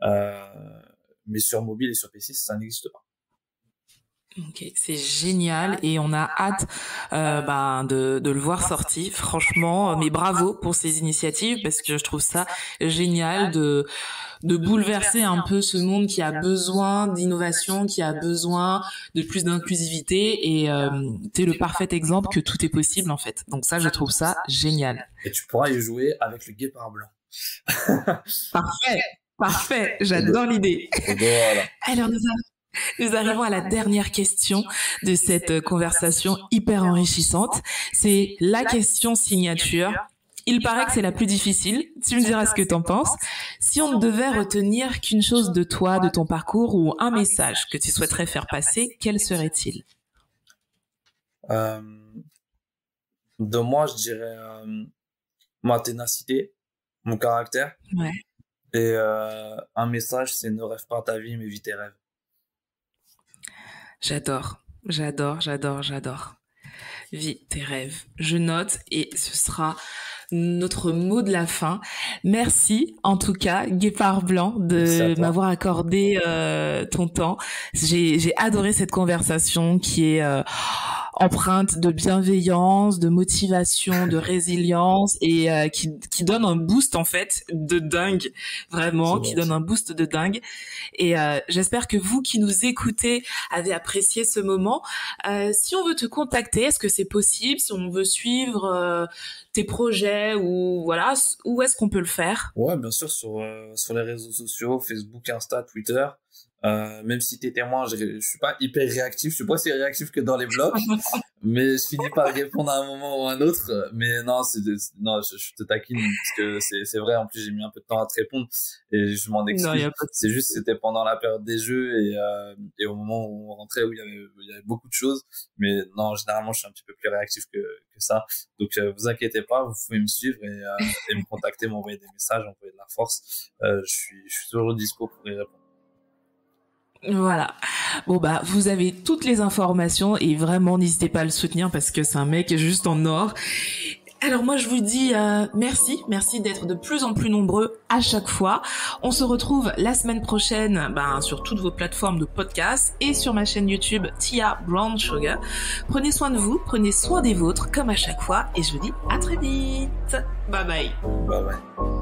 Speaker 3: Euh, mais sur mobile et sur PC, ça n'existe pas.
Speaker 2: Ok, c'est génial et on a hâte de le voir sorti. Franchement, mais bravo pour ces initiatives parce que je trouve ça génial de bouleverser un peu ce monde qui a besoin d'innovation, qui a besoin de plus d'inclusivité et t'es le parfait exemple que tout est possible en fait. Donc ça, je trouve ça génial.
Speaker 3: Et tu pourras y jouer avec le guépard blanc.
Speaker 2: Parfait, parfait, j'adore l'idée.
Speaker 3: Voilà.
Speaker 2: Alors nous arrivons à la dernière question de cette conversation hyper enrichissante. C'est la question signature. Il paraît que c'est la plus difficile. Tu me diras ce que t'en penses. Si on ne devait retenir qu'une chose de toi, de ton parcours ou un message que tu souhaiterais faire passer, quel serait-il?
Speaker 3: Euh, de moi, je dirais ma ténacité, mon caractère.
Speaker 2: Ouais.
Speaker 3: Et un message, c'est ne rêve pas ta vie, mais vis tes rêves.
Speaker 2: J'adore, j'adore, j'adore, j'adore. Vis tes rêves. Je note et ce sera notre mot de la fin. Merci en tout cas, Guépard Blanc,
Speaker 3: Merci à
Speaker 2: de
Speaker 3: toi.
Speaker 2: m'avoir accordé ton temps. J'ai adoré cette conversation qui est empreinte de bienveillance, de motivation, de résilience et qui donne un boost en fait de dingue,
Speaker 3: C'est
Speaker 2: vraiment, qui donne
Speaker 3: gentil.
Speaker 2: un boost de dingue. Et j'espère que vous qui nous écoutez avez apprécié ce moment. Si on veut te contacter, est-ce que c'est possible? Si on veut suivre tes projets ou voilà, où est-ce qu'on peut le faire?
Speaker 3: Ouais, bien sûr, sur les réseaux sociaux, Facebook, Insta, Twitter. Même si t'es témoin, je suis pas hyper réactif. Je suis pas aussi réactif que dans les blogs. mais je finis par répondre à un moment ou à un autre. Mais non, non, je te taquine parce que c'est vrai. En plus, j'ai mis un peu de temps à te répondre et je m'en excuse. C'est juste, c'était pendant la période des jeux et au moment où on rentrait où il y avait beaucoup de choses. Mais non, généralement, je suis un petit peu plus réactif que ça. Donc, vous inquiétez pas, vous pouvez me suivre et me contacter, m'envoyer des messages, m'envoyer de la force. Je suis toujours dispo pour y répondre.
Speaker 2: Voilà. Bon bah vous avez toutes les informations et vraiment n'hésitez pas à le soutenir parce que c'est un mec juste en or. Alors moi je vous dis merci d'être de plus en plus nombreux à chaque fois. On se retrouve la semaine prochaine sur toutes vos plateformes de podcast et sur ma chaîne YouTube Tia Brown Sugar. Prenez soin de vous, prenez soin des vôtres comme à chaque fois et je vous dis à très vite. Bye bye.
Speaker 3: Bye bye.